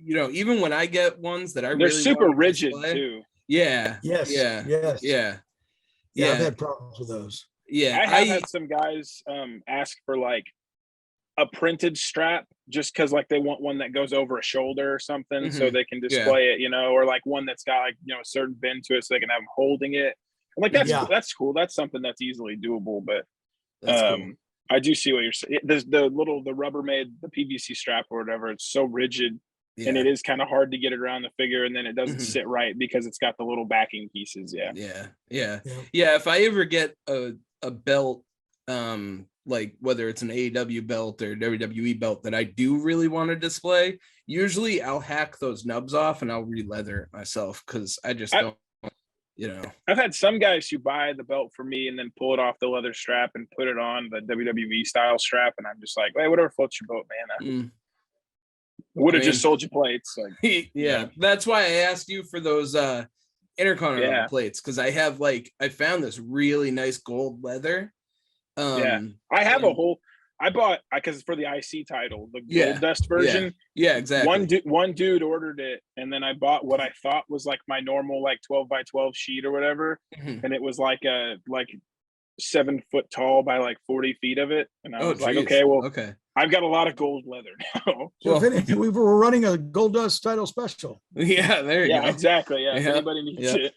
C: you know, even when I get ones that they're really
E: super rigid display, too.
C: Yeah.
D: Yes.
C: Yeah.
D: Yes.
C: Yeah.
D: Yeah. I've had problems with those.
C: Yeah.
E: I have had some guys ask for like a printed strap just because like they want one that goes over a shoulder or something so they can display it, you know, or like one that's got like, you know, a certain bend to it so they can have them holding it. I'm like, that's cool. That's something that's easily doable. But cool. I do see what you're saying. There's the Rubbermaid, the PVC strap or whatever. It's so rigid and it is kind of hard to get it around the figure, and then it doesn't sit right because it's got the little backing pieces. Yeah.
C: If I ever get a belt, like whether it's an AEW belt or WWE belt that I do really want to display, usually I'll hack those nubs off and I'll re-leather it myself because I just don't, you know. I've
E: had some guys who buy the belt for me and then pull it off the leather strap and put it on the WWE style strap, and I'm just like, hey, whatever floats your boat, man. Would have just sold you plates. Like,
C: that's why I asked you for those Intercontinental plates, because I found this really nice gold leather.
E: I have I bought, because for the IC title, the Gold Dust version.
C: Yeah, exactly.
E: One dude ordered it, and then I bought what I thought was like my normal like 12x12 sheet or whatever, and it was like 7 foot tall by like 40 feet of it, and I was like, okay, I've got a lot of gold leather now.
D: So if we were running a Gold Dust title special.
C: Yeah, there you go.
E: Exactly. Yeah, if anybody needs it.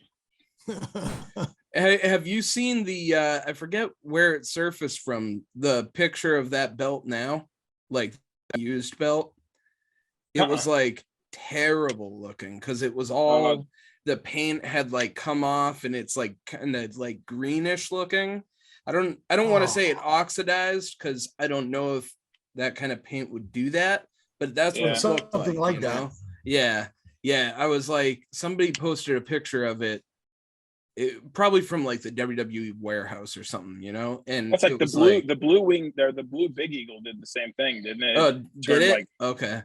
C: Have you seen the I forget where it surfaced from, the picture of that belt now, like the used belt? It was like terrible looking because it was all the paint had like come off and it's like kind of like greenish looking. I don't want to say it oxidized because I don't know if that kind of paint would do that, but that's what it looked
D: something like that.
C: Know? Yeah. I was like, somebody posted a picture of it. Probably from like the WWE warehouse or something, you know. And
E: that's like the blue wing there, the blue Big Eagle did the same thing, didn't it?
C: Did it?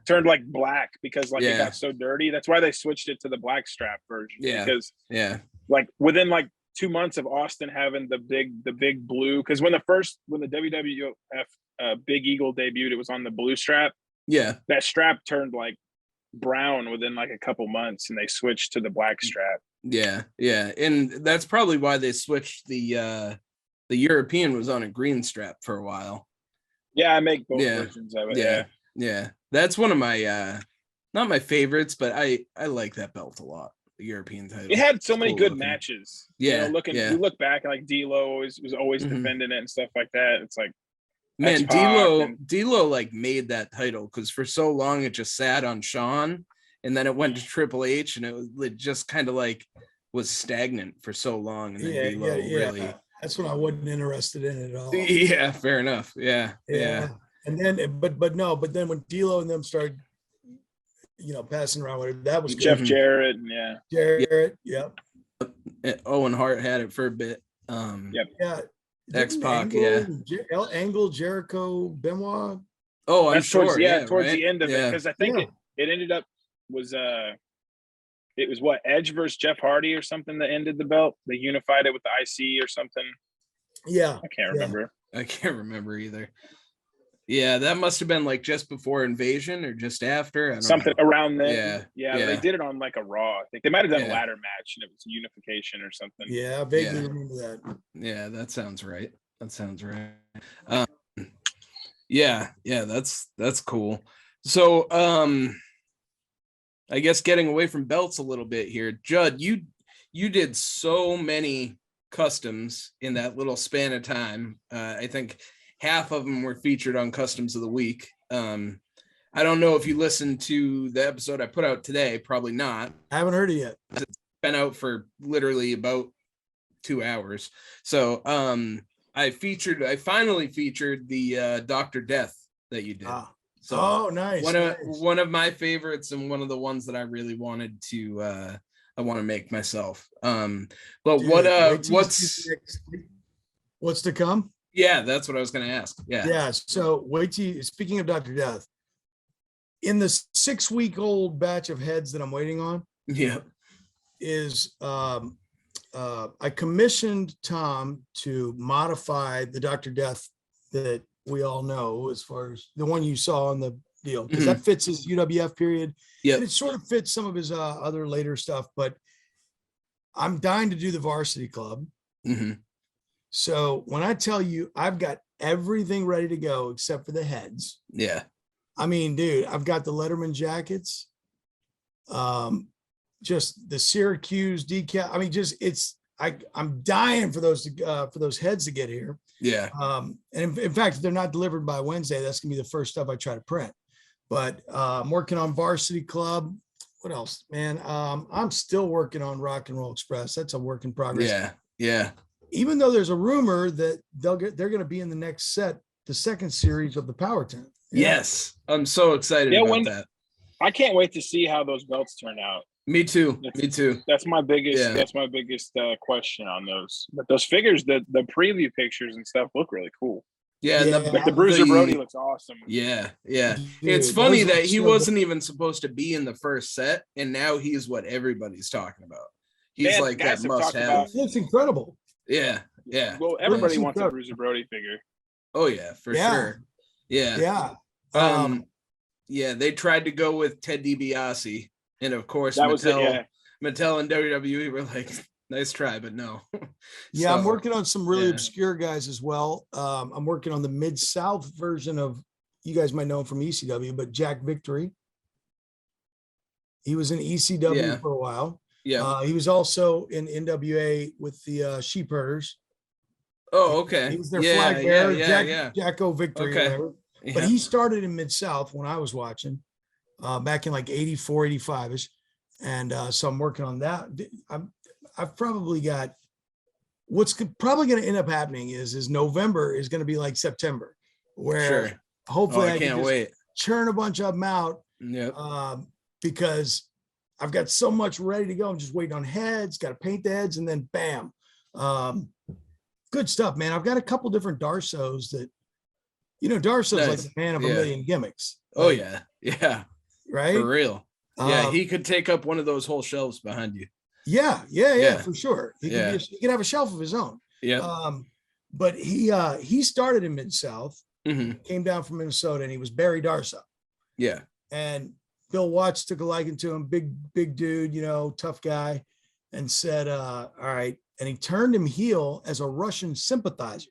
E: Turned like black because like it got so dirty. That's why they switched it to the black strap version. Because like within like 2 months of Austin having the big blue, because when the WWF Big Eagle debuted, it was on the blue strap.
C: Yeah,
E: that strap turned like brown within like a couple months, and they switched to the black strap.
C: Yeah, and that's probably why they switched the European was on a green strap for a while.
E: Yeah, I make both versions of it.
C: Yeah. That's one of my not my favorites, but I like that belt a lot. The European title.
E: It had so many good matches.
C: Yeah,
E: you look back, like D'Lo was always defending it and stuff like that. It's like,
C: man, D'Lo like made that title because for so long it just sat on Shawn. And then it went to Triple H, and it just kind of like was stagnant for so long. And then really,
D: that's when I wasn't interested in it at all.
C: Yeah, fair enough. Yeah.
D: And then, but then when D'Lo and them started, you know, passing around, whatever, that was
E: Jeff
D: good.
E: Jarrett,
D: Jarrett, yep.
C: Owen Hart had it for a bit.
D: Yeah.
C: X-Pac,
D: Angle, Jericho, Benoit.
C: Oh, I'm sure.
E: Towards the end of it, because I think it ended up. It was what, Edge versus Jeff Hardy or something that ended the belt. They unified it with the IC or something.
D: Yeah,
E: I can't remember.
C: I can't remember either. Yeah, that must have been like just before Invasion or just after. I don't
E: something
C: know.
E: Around then. Yeah. They did it on like a Raw. I think they might have done a ladder match and it was unification or something.
D: Yeah, I vaguely remember that.
C: Yeah, that sounds right. That's cool. So I guess getting away from belts a little bit here, Judd, you did so many customs in that little span of time. I think half of them were featured on Customs of the Week. I don't know if you listened to the episode I put out today. Probably not.
D: I haven't heard it yet.
C: It's been out for literally about 2 hours. So I finally featured the Dr. Death that you did. So
D: nice.
C: One of my favorites and one of the ones that I really wanted to I want to make myself. But dude,
D: What's to come?
C: Yeah, that's what I was going to ask. Yeah.
D: Yeah. So wait till you, speaking of Dr. Death, in the 6-week-old batch of heads that I'm waiting on
C: Yeah.
D: is I commissioned Tom to modify the Dr. Death that we all know, as far as the one you saw on the deal, because that fits his UWF period.
C: Yeah.
D: And it sort of fits some of his other later stuff, but I'm dying to do the varsity club.
C: Mm-hmm.
D: So when I tell you I've got everything ready to go except for the heads.
C: Yeah.
D: I mean, dude, I've got the Letterman jackets. Just the Syracuse decal. I mean, just I'm dying for those heads to get here.
C: Yeah.
D: And in fact, if they're not delivered by Wednesday, that's gonna be the first stuff I try to print. But I'm working on Varsity Club. What else, man? I'm still working on Rock and Roll Express. That's a work in progress.
C: Yeah. Yeah.
D: Even though there's a rumor that they're going to be in the next set, the second series of the Power 10.
C: Yes. I'm so excited about that.
E: I can't wait to see how those belts turn out.
C: Me too. Me too.
E: That's my biggest.
C: Yeah.
E: That's my biggest question on those. But those figures, the preview pictures and stuff look really cool.
C: Yeah.
D: Yeah.
C: And
E: Like the Bruiser Brody looks awesome.
C: Yeah. Yeah.
D: Dude,
C: It's funny
D: those
C: that
D: look
C: he
D: so
C: wasn't even supposed to be in the first set, and now he's what everybody's talking about. He's
E: Man,
C: like
E: guys
C: that
E: have
C: must
E: talked
C: have.
E: about-
D: It looks incredible.
C: Yeah. Yeah.
E: Well, everybody
D: Looks
E: wants a
D: incredible.
E: Bruiser Brody figure.
C: Oh yeah, for
D: Yeah.
C: sure. Yeah.
D: Yeah.
C: Yeah, they tried to go with Ted DiBiase, and of course
E: That was it. Yeah.
C: Mattel and WWE were like, nice try, but no.
D: Yeah, I'm
C: So,
D: working on some really
C: yeah.
D: obscure guys as well. I'm working on the Mid-South version of, you guys might know him from ECW, but Jack Victory. He was in ECW
C: Yeah.
D: for a while.
C: Yeah.
D: He was also in NWA with the Sheep Herders.
C: Oh, okay.
D: He was their
C: yeah,
D: flag bearer,
C: yeah.
D: Jacko Victory,
C: Okay.
D: whatever. But
C: Yeah.
D: he started in Mid-South when I was watching, back in like 84, 85-ish. And so I'm working on that. I've probably got, what's probably going to end up happening is November is going to be like September, where
C: Sure.
D: hopefully
C: I
D: I can
C: can't
D: just
C: wait.
D: churn a bunch of them out,
C: Yep.
D: because I've got so much ready to go. I'm just waiting on heads, got to paint the heads, and then bam. Good stuff, man. I've got a couple different Darsos that, Darso's like
C: Nice.
D: the man of a
C: Yeah.
D: million gimmicks.
C: Oh
D: Like,
C: yeah. Yeah.
D: right.
C: For real. Yeah,
D: Um,
C: he could take up one of those whole shelves behind you.
D: Yeah, for sure. He
C: Yeah.
D: can have a shelf of his own.
C: Yeah.
D: But he started in Mid-South,
C: Hmm.
D: came down from Minnesota, and he was Barry Darso.
C: Yeah.
D: And Bill Watts took a liking to him, big dude, tough guy, and said, all right. And he turned him heel as a Russian sympathizer.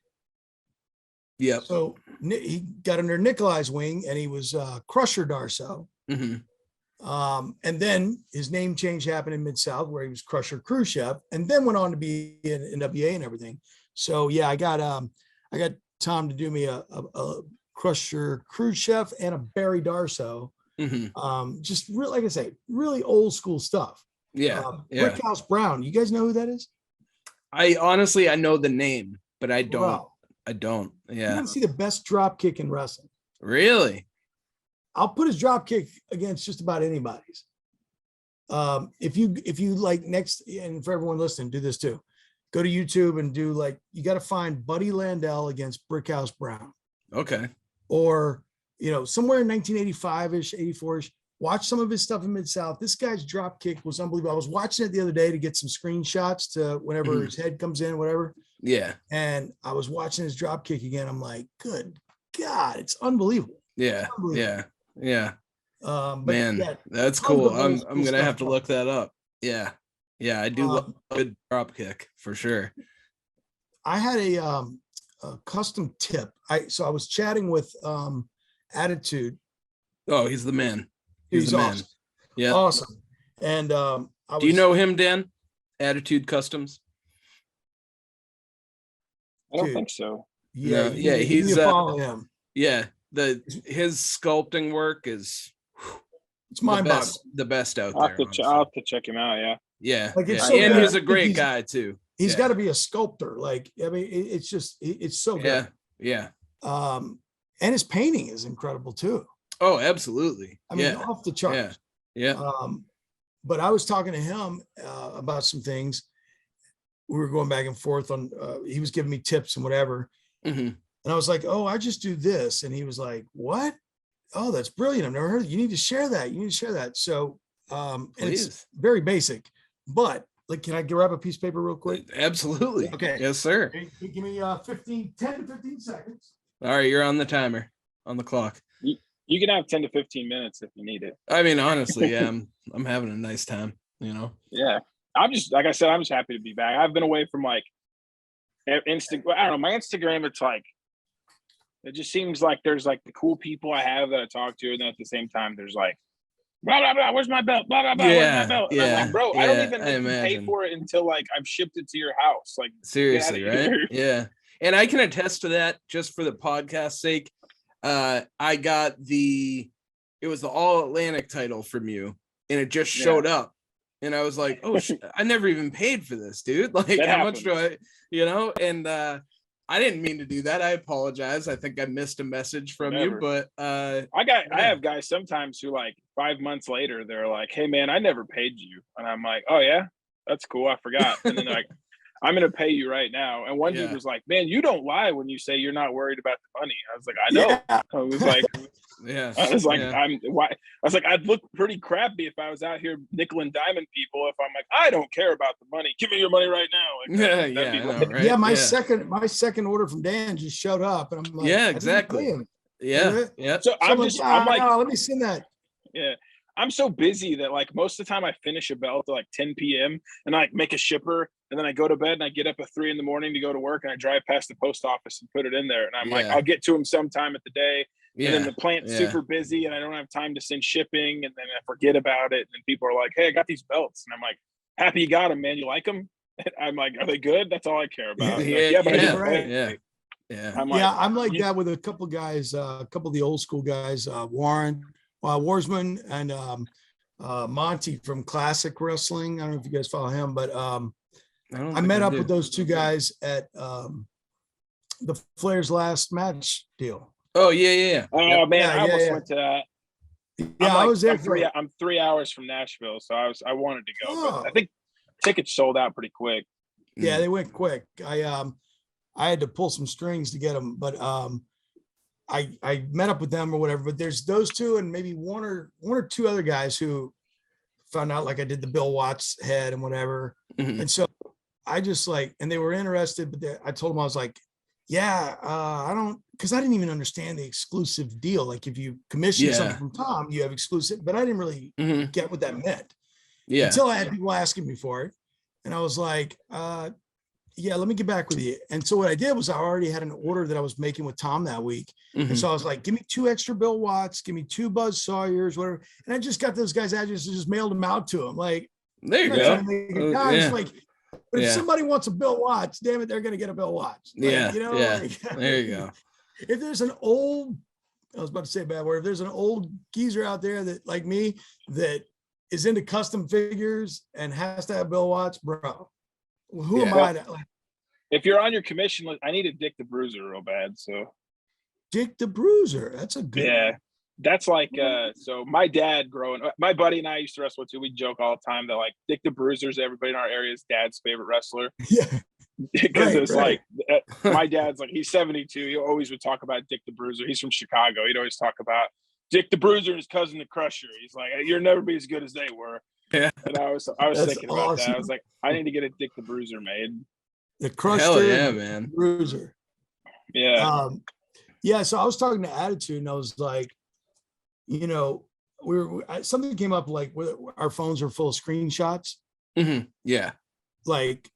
C: Yep.
D: So he got under Nikolai's wing, and he was Crusher Darso.
C: Hmm.
D: And then his name change happened in Mid-South, where he was Crusher Khrushchev, and then went on to be in NWA and everything. So yeah, I got Tom to do me a Crusher Khrushchev and a Barry Darso.
C: Hmm.
D: Just really, like I say, really old school stuff.
C: Yeah. Yeah.
D: Brickhouse Brown. You guys know who that is?
C: I honestly, I know the name, but I don't.
D: Wow.
C: I don't.
D: You
C: Yeah.
D: want to see the best drop kick in wrestling?
C: Really?
D: I'll put his drop kick against just about anybody's. If you like next, and for everyone listening, do this too. Go to YouTube and do you got to find Buddy Landell against Brickhouse Brown,
C: Okay.
D: or somewhere in 1985-ish, 84-ish. Watch some of his stuff in Mid-South. This guy's drop kick was unbelievable. I was watching it the other day to get some screenshots to whenever his head comes in, whatever.
C: Yeah.
D: And I was watching his drop kick again. I'm like, good God, it's unbelievable.
C: Yeah.
D: Unbelievable.
C: Yeah.
D: But
C: Man,
D: yeah,
C: that's
D: tons
C: cool.
D: of
C: I'm
D: old school
C: gonna have
D: stuff.
C: to look that up. Yeah. Yeah, I do love a good drop kick for sure.
D: I had a custom tip. I was chatting with Attitude.
C: Oh, he's the man.
D: He's
C: the man.
D: awesome.
C: Yeah.
D: Awesome. And
C: Do you know him, Dan? Attitude Customs.
E: I don't
D: Dude.
E: think so.
D: Yeah,
C: No, yeah,
D: you
C: he's,
D: follow him.
C: Yeah. His sculpting work is
D: It's
C: the
D: mind boggling.
C: best, the best out
E: I'll
C: there.
E: I'll have to check him out. Yeah.
C: Yeah.
D: Like, it's
C: yeah.
D: so
C: And
D: good.
C: he's a
D: I think
C: great
D: he's-
C: guy too.
D: He's
C: Yeah.
D: got to be a sculptor. It's just it's so
C: Yeah.
D: good.
C: Yeah.
D: And his painting is incredible too.
C: Oh, absolutely.
D: I mean,
C: yeah.
D: off the charts.
C: Yeah.
D: But I was talking to him about some things, we were going back and forth on, he was giving me tips and whatever.
C: Mhm.
D: And I was like, oh, I just do this. And he was like, what? Oh, that's brilliant. I've never heard of it. You need to share that. You need to share that. So, and it's
C: Please.
D: very basic, but like, can I grab a piece of paper real quick?
C: Absolutely.
D: Okay.
C: Yes, sir.
D: Okay, give me 10 to 15 seconds.
C: All right, you're on the timer, on the clock.
E: You can have 10 to 15 minutes if you need it.
C: I mean, honestly, yeah, I'm having a nice time, you know.
E: Yeah. I'm just, like I said, I'm just happy to be back. I've been away from like Instagram. I don't know. My Instagram, it's like, it just seems like there's like the cool people I have that I talk to. And then at the same time, there's like, blah, blah, blah, where's my belt? Blah, blah, blah, where's my belt? And I'm like, bro, I don't even make you pay for it until like I've shipped it to your house. Like,
C: seriously, right? Yeah. And I can attest to that just for the podcast's sake. I got it was the All Atlantic title from you, and it just showed up. And I was like, oh, I never even paid for this, dude. Like,
E: That
C: how
E: happens.
C: much do I, you know? And I didn't mean to do that. I apologize. I think I missed a message from you, but
E: I have guys sometimes who like 5 months later, they're like, hey man, I never paid you. And I'm like, oh yeah, that's cool. I forgot. And then they're like, I'm going to pay you right now. And one dude was like, man, you don't lie when you say you're not worried about the money. I was like, I know.
D: Yeah.
E: I was like, I was like,
C: yeah.
E: I was like, I'd look pretty crappy if I was out here nickel and diming people. If I'm like, I don't care about the money. Give me your money right now. Like,
C: Yeah, yeah,
E: be
C: I know,
E: like-
C: right?
D: Yeah, my second order from Dan just showed up, and I'm like,
C: Yeah,
D: I didn't
C: exactly.
D: pay him.
C: Yeah, yeah.
E: So I'm like,
D: no, let me send that.
E: yeah, I'm so busy that like most of the time I finish a belt at like 10 p.m. and I like make a shipper, and then I go to bed and I get up at 3 a.m. to go to work, and I drive past the post office and put it in there. And I'm like, I'll get to him sometime at the day.
C: Yeah.
E: And then the plant's super busy and I don't have time to send shipping, and then I forget about it. And then people are like, hey, I got these belts. And I'm like, happy you got them, man. You like them? And I'm like, are they good? That's all I care about. But I didn't pay.
C: Yeah.
E: I'm like,
D: I'm like that with a couple guys, a couple of the old school guys, Warren, Warsman, and Monty from Classic Wrestling. I don't know if you guys follow him, but I met up with those two guys at the Flair's last match deal.
C: Oh yeah.
E: Oh man, I almost
D: yeah.
E: went to that.
D: Yeah, I was there.
E: I'm 3 hours from Nashville, so I wanted to go, but I
D: Oh.
E: think tickets sold out pretty quick.
D: Yeah, they went quick. I had to pull some strings to get them, but I met up with them or whatever. But there's those two and maybe one or two other guys who found out like I did the Bill Watts head and whatever.
C: Mhm.
D: And so I just like, and they were interested, but I told them, I was like, yeah, I don't, because I didn't even understand the exclusive deal. Like if you commission something from Tom, you have exclusive, but I didn't really get what that meant.
C: Yeah.
D: Until I had people asking me for it. And I was like, yeah, let me get back with you. And so what I did was I already had an order that I was making with Tom that week. And so I was like, give me 2 extra Bill Watts, give me 2 Buzz Sawyers, whatever. And I just got those guys' addresses and just mailed them out to them. Like,
C: there you go.
D: Guys, like, but if somebody wants a Bill Watts, damn it, they're going to get a Bill Watts. Like, you know, like,
C: there you go.
D: If there's an old, I was about to say a bad word, if there's an old geezer out there that like me, that is into custom figures and has to have Bill Watts, bro, who am I to, like,
E: if you're on your commission list, I need a Dick the Bruiser real bad. So
D: Dick the Bruiser, that's a good one.
E: That's like so my dad my buddy and I used to wrestle too. We joke all the time that like Dick the Bruiser's everybody in our area's dad's favorite wrestler.
D: Yeah.
E: Because it's like my dad's like, he's 72. He always would talk about Dick the Bruiser. He's from Chicago. He'd always talk about Dick the Bruiser and his cousin the Crusher. He's like, you'll never be as good as they were.
C: Yeah.
E: And I was thinking about that. I was like, I need to get a Dick the Bruiser made.
D: The Crusher,
C: hell yeah, man.
D: Bruiser.
E: Yeah.
D: Yeah. So I was talking to Attitude, and I was like, you know, something came up like our phones are full of screenshots.
C: Yeah.
D: Like,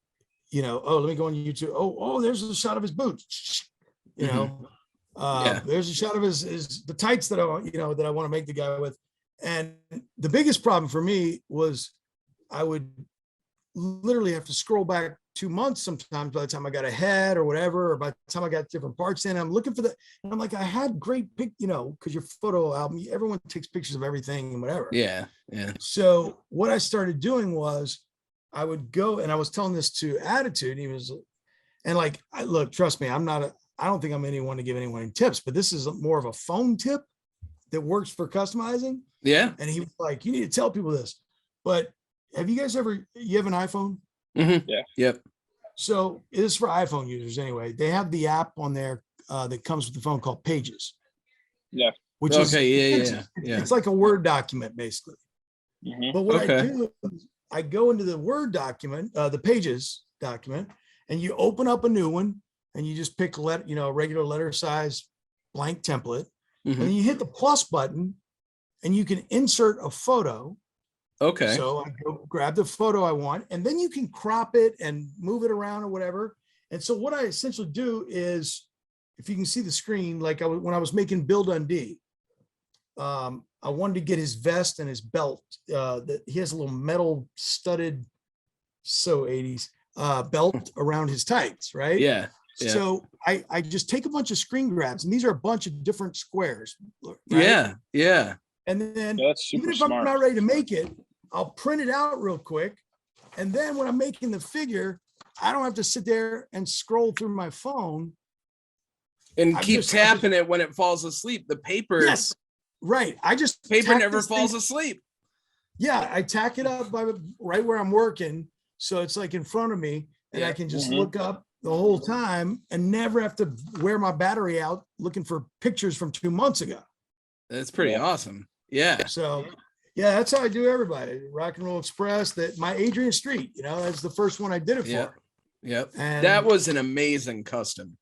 D: you know, oh, let me go on YouTube. Oh, there's a shot of his boots. You know, there's a shot of the tights that I want to make the guy with. And the biggest problem for me was I would literally have to scroll back 2 months sometimes by the time I got a head or whatever, or by the time I got different parts in. I'm looking for and I'm like, I had great because your photo album, everyone takes pictures of everything and whatever.
C: Yeah.
D: So what I started doing was I would go, and I was telling this to Attitude, and he was, and like, look, trust me, I don't think I'm anyone to give anyone any tips, but this is more of a phone tip that works for customizing.
C: Yeah.
D: And he was like, you need to tell people this. But have you guys you have an iPhone?
E: Yeah.
C: Yep.
D: So it is for iPhone users anyway. They have the app on there that comes with the phone called Pages.
E: Yeah.
D: Which it's like a Word document basically.
E: Mhm.
D: But what I do is I go into the Word document, the Pages document, and you open up a new one and you just pick a regular letter size blank template. And then you hit the plus button and you can insert a photo.
C: Okay.
D: So I go grab the photo I want, and then you can crop it and move it around or whatever. And so what I essentially do is, if you can see the screen, like when I was making Bill Dundee, I wanted to get his vest and his belt. That he has a little metal studded, so 80s belt around his tights, right?
C: Yeah.
D: So I just take a bunch of screen grabs, and these are a bunch of different squares.
C: Right? Yeah.
D: And then
E: That's super
D: even if
E: smart.
D: I'm not ready to make it, I'll print it out real quick. And then when I'm making the figure, I don't have to sit there and scroll through my phone.
C: And keep tapping it when it falls asleep. The paper.
D: Yes. Right.
C: Paper never falls asleep.
D: Yeah. I tack it up right where I'm working. So it's like in front of me, and I can just look up the whole time and never have to wear my battery out looking for pictures from 2 months ago.
C: That's pretty awesome. Yeah.
D: So yeah, that's how I do everybody. Rock and Roll Express, that my Adrian Street, that's the first one I did it for.
C: Yep.
D: And
C: that was an amazing custom.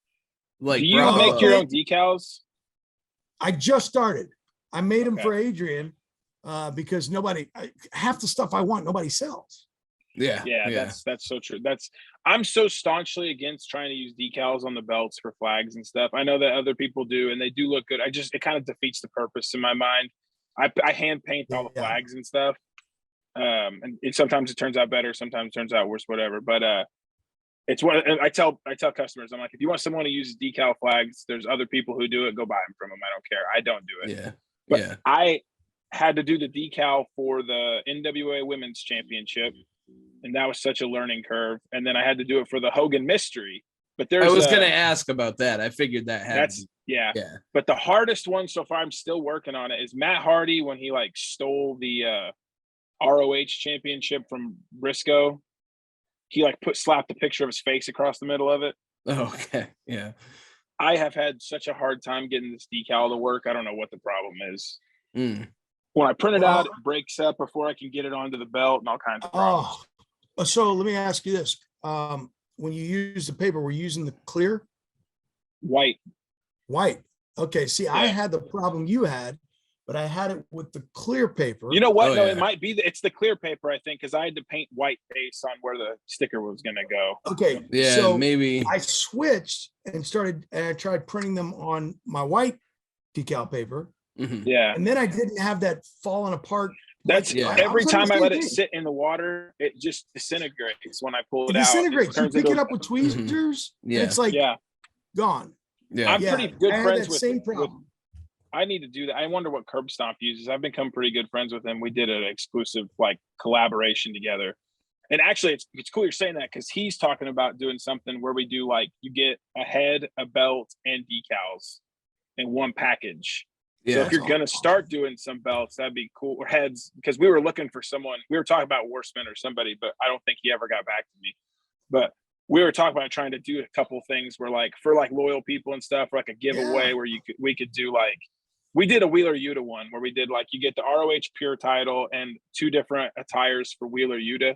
C: Like,
E: do you make your own decals?
D: I just started. I made them for Adrian because half the stuff I want, nobody sells.
C: Yeah.
E: That's so true. I'm so staunchly against trying to use decals on the belts for flags and stuff. I know that other people do, and they do look good. It kind of defeats the purpose in my mind. I hand paint all the flags and stuff. And sometimes it turns out better, sometimes it turns out worse, whatever. But it's what I tell customers. I'm like, if you want someone to use decal flags, there's other people who do it. Go buy them from them. I don't care. I don't do it.
C: Yeah.
E: But I had to do the decal for the NWA Women's Championship, and that was such a learning curve. And then I had to do it for the Hogan Mystery. But I
C: was going to ask about that. I figured that happened.
E: Yeah. But the hardest one so far, I'm still working on it, is Matt Hardy when he stole the ROH championship from Briscoe. He slapped a picture of his face across the middle of it.
C: Oh, okay. Yeah.
E: I have had such a hard time getting this decal to work. I don't know what the problem is.
C: Mm.
E: When I print it out, it breaks up before I can get it onto the belt and all kinds of problems.
D: So let me ask you this. When you use the paper, we're using the clear?
E: White.
D: Okay. See, I had the problem you had, but I had it with the clear paper.
E: You know what? It might be it's the clear paper, I think, because I had to paint white base on where the sticker was going to go.
D: Okay.
C: Yeah,
D: so
C: maybe
D: I switched and I tried printing them on my white decal paper.
C: Mm-hmm.
E: Yeah.
D: And then I didn't have that falling apart.
E: That's every time I let it sit in the water, it just disintegrates when I pull it out.
D: Disintegrates. You pick it up with tweezers, it's like gone.
E: Yeah. I'm pretty good friends with
D: same problem.
E: I need to do that. I wonder what Curb Stomp uses. I've become pretty good friends with him. We did an exclusive collaboration together. And actually it's cool you're saying that, because he's talking about doing something where we do you get a head, a belt, and decals in one package. So if you're going to start doing some belts, that'd be cool. Or heads, because we were looking for someone. We were talking about Worstman or somebody, but I don't think he ever got back to me. But we were talking about trying to do a couple things where for loyal people and stuff, a giveaway where we could do we did a Wheeler Yuta one where we did you get the ROH Pure title and 2 different attires for Wheeler Yuta.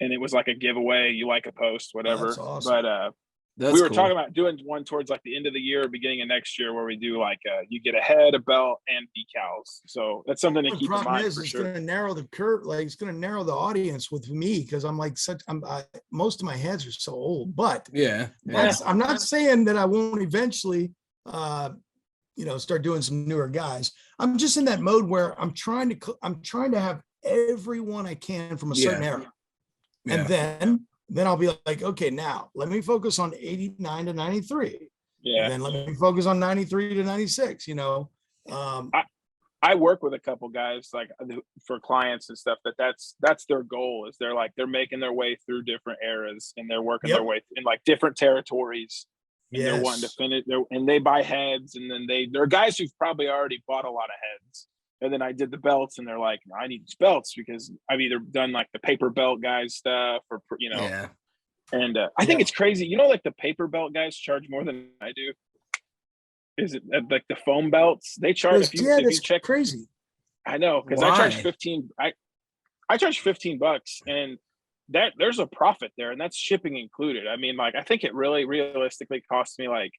E: And it was a giveaway. You a post, whatever. That's awesome. But we were talking about doing one towards the end of the year, beginning of next year, where we do you get a head, a belt, and decals. So that's something to keep in mind.
D: It's going to narrow the curve. It's going to narrow the audience with me, because I'm most of my heads are so old. But I'm not saying that I won't eventually, start doing some newer guys. I'm just in that mode where I'm trying to have everyone I can from a certain era, and then I'll be okay, now let me focus on 89 to 93. Yeah. And then let me focus on 93 to 96,
E: I work with a couple guys for clients and stuff that's their goal, is they're making their way through different eras, and they're working their way in different territories. And they're wanting to finish and they buy heads, and then there are guys who've probably already bought a lot of heads. And then I did the belts, and they're I need these belts because I've either done the paper belt guys stuff or. And I think it's crazy. You know, like the paper belt guys charge more than I do. Is it like the foam belts? They charge. If you check,
D: crazy.
E: I know, because I charge 15. I charge $15, and that there's a profit there, and that's shipping included. I mean, like I think it really realistically costs me like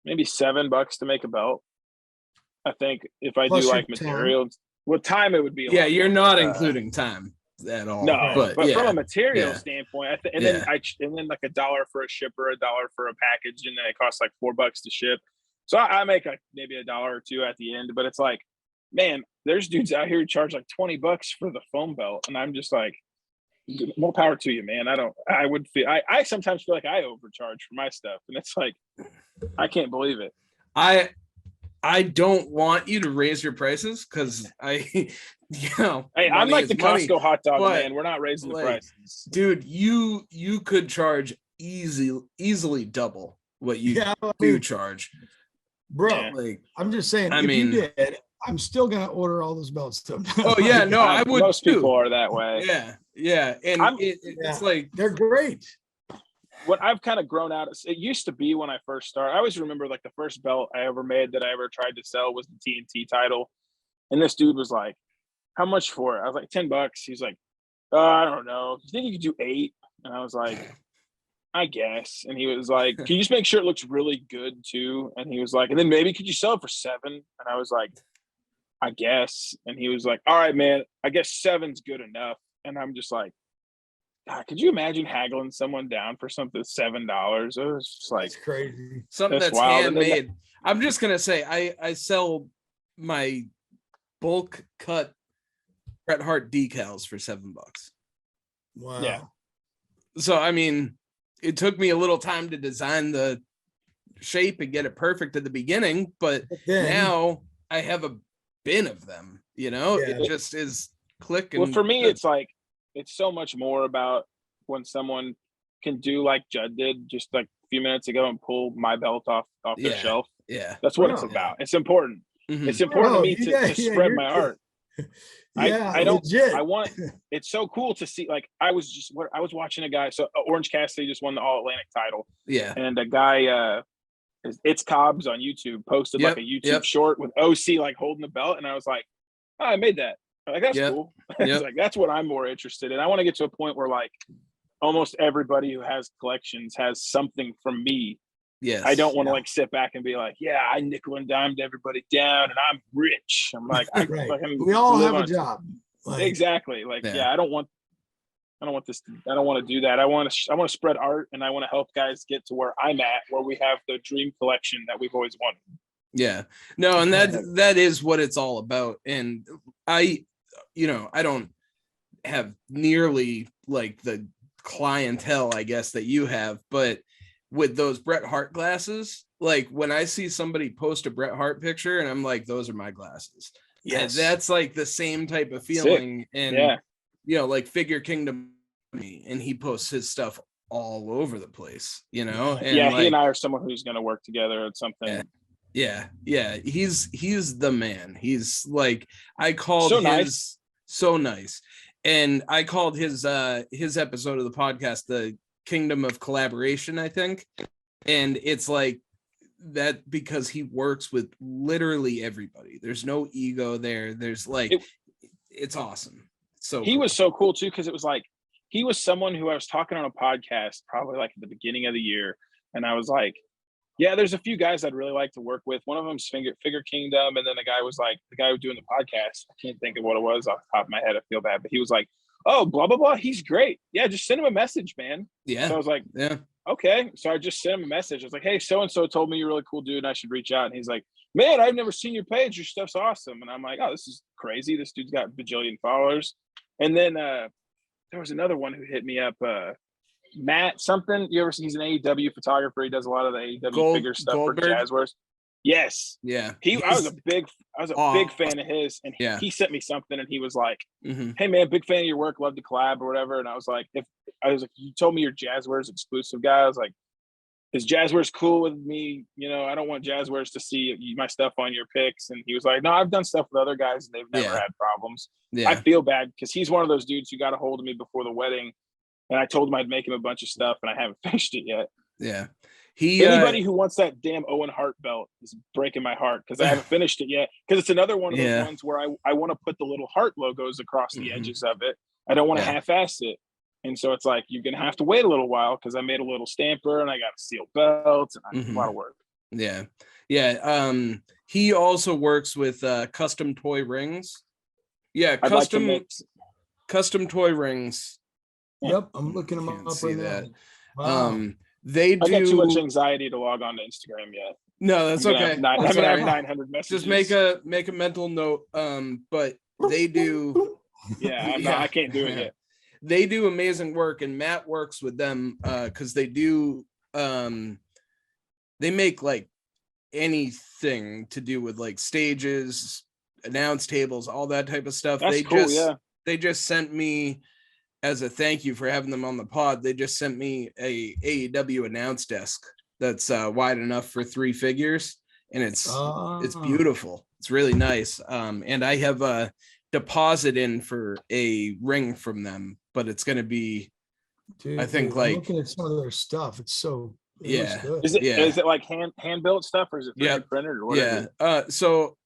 E: maybe $7 to make a belt. I think if I
D: Plus
E: do like
D: your
E: materials, with time it would be.
C: You're not including time at all.
E: No, but from a material
C: Yeah.
E: standpoint, and
C: Yeah.
E: then like $1 for a shipper, $1 for a package, and then it costs like $4 to ship. So I make like maybe $1 or $2 at the end, but it's like, man, there's dudes out here who charge like $20 for the foam belt, and I'm just like, more power to you, man. I sometimes feel like I overcharge for my stuff, and it's like, I can't believe it.
C: I don't want you to raise your prices because
E: hey, I'm like the Costco hot dog man. We're not raising the prices,
C: dude. You could charge easily double what you do charge,
D: bro.
C: Yeah.
D: Like, I'm just saying, you did, I'm still gonna order all those belts too.
C: Oh yeah, no, I would.
E: Most people are that way.
C: Yeah, and it's like
D: they're great.
E: What I've kind of grown out of, it used to be when I first started, I always remember like the first belt I ever made that I ever tried to sell was the TNT title. And this dude was like, how much for it? I was like, $10. He's like, I don't know. You think you could do 8? And I was like, I guess. And he was like, can you just make sure it looks really good too? And he was like, and then maybe could you sell it for 7? And I was like, I guess. And he was like, all right, man, I guess 7's good enough. And I'm just like, God, could you imagine haggling someone down for something $7? It was just like,
D: it's crazy.
C: Something that's handmade. I'm just gonna say I sell my bulk cut Bret Hart decals for $7.
D: Wow.
E: Yeah.
C: So I mean, it took me a little time to design the shape and get it perfect at the beginning, but now I have a bin of them. It just is clicking.
E: Well, for me, it's like, it's so much more about when someone can do like Judd did just like a few minutes ago and pull my belt off the shelf.
C: Yeah.
E: That's what it's about. It's important. Mm-hmm. It's important to me to spread my art. I don't, legit. I want, it's so cool to see, like, I was watching a guy. So Orange Cassidy just won the All Atlantic title.
C: Yeah.
E: And a guy, it's Cobbs on YouTube posted like a YouTube short with OC like holding the belt. And I was like, oh, I made that. Like, that's cool. It's like, that's what I'm more interested in. I want to get to a point where like almost everybody who has collections has something from me.
C: Yes.
E: I don't want to like sit back and be like, yeah, I nickel and dimed everybody down and I'm rich. I'm like,
D: we all have a job.
E: Like, exactly. Like, I don't want this. I don't want to do that. I want to spread art, and I want to help guys get to where I'm at, where we have the dream collection that we've always wanted.
C: Yeah, no. And that is what it's all about. And I don't have nearly like the clientele, I guess, that you have, but with those Bret Hart glasses, like when I see somebody post a Bret Hart picture and I'm like, those are my glasses. Yes. And that's like the same type of feeling. Sick. And like Figure Kingdom, and he posts his stuff all over the place, And
E: he and I are someone who's going to work together at something.
C: Yeah. He's the man. He's like, I called so nice. And I called his episode of the podcast, the Kingdom of Collaboration, I think. And it's like that because he works with literally everybody. There's no ego there. There's like, it's awesome. So
E: he was so cool too, because it was like, he was someone who I was talking on a podcast probably like at the beginning of the year. And I was like, yeah, there's a few guys I'd really like to work with. One of them's Figure Kingdom. And then the guy was like, the guy who's doing the podcast, I can't think of what it was off the top of my head. I feel bad, but he was like, oh, blah, blah, blah. He's great. Yeah, just send him a message, man.
C: Yeah.
E: So I was like, okay. So I just sent him a message. I was like, hey, so-and-so told me you're a really cool dude and I should reach out. And he's like, man, I've never seen your page. Your stuff's awesome. And I'm like, oh, this is crazy. This dude's got a bajillion followers. And then there was another one who hit me up, Matt something. You ever see? He's an AEW photographer. He does a lot of the AEW figure stuff for Jazzwares. Yes.
C: Yeah.
E: I was a big fan of his, and he sent me something, and he was like, "Hey man, big fan of your work. Love to collab or whatever." And I was like, you told me you're Jazzwares exclusive guy. I was like, is Jazzwares cool with me? I don't want Jazzwares to see my stuff on your pics. And he was like, no, I've done stuff with other guys and they've never had problems. Yeah. I feel bad because he's one of those dudes who got a hold of me before the wedding. And I told him I'd make him a bunch of stuff, and I haven't finished it yet.
C: Yeah.
E: Anybody who wants that damn Owen Hart belt is breaking my heart because I haven't finished it yet. Because it's another one of those ones where I want to put the little heart logos across the edges of it. I don't want to half-ass it. And so it's like, you're going to have to wait a little while because I made a little stamper and I got a steel belt and a lot of work.
C: Yeah. Yeah. He also works with custom toy rings. Yeah. Custom toy rings.
D: Yep. I'm looking them up right now.
C: Wow.
D: They
E: do. I got too much anxiety to log on to Instagram yet.
C: No, that's okay.
E: I'm gonna have 900 messages.
C: Just make a mental note. But they do.
E: I can't do it yet.
C: They do amazing work, and Matt works with them because they do. They make like anything to do with like stages, announce tables, all that type of stuff.
E: That's cool.
C: They just sent me, as a thank you for having them on the pod, they just sent me a AEW announce desk that's wide enough for 3 figures, and it's beautiful. It's really nice. And I have a deposit in for a ring from them, but it's going to be, I think,
D: I'm
C: like
D: looking at some of their stuff. It's so
E: good. Is it like hand built stuff, or is it 3D printed or whatever?
C: So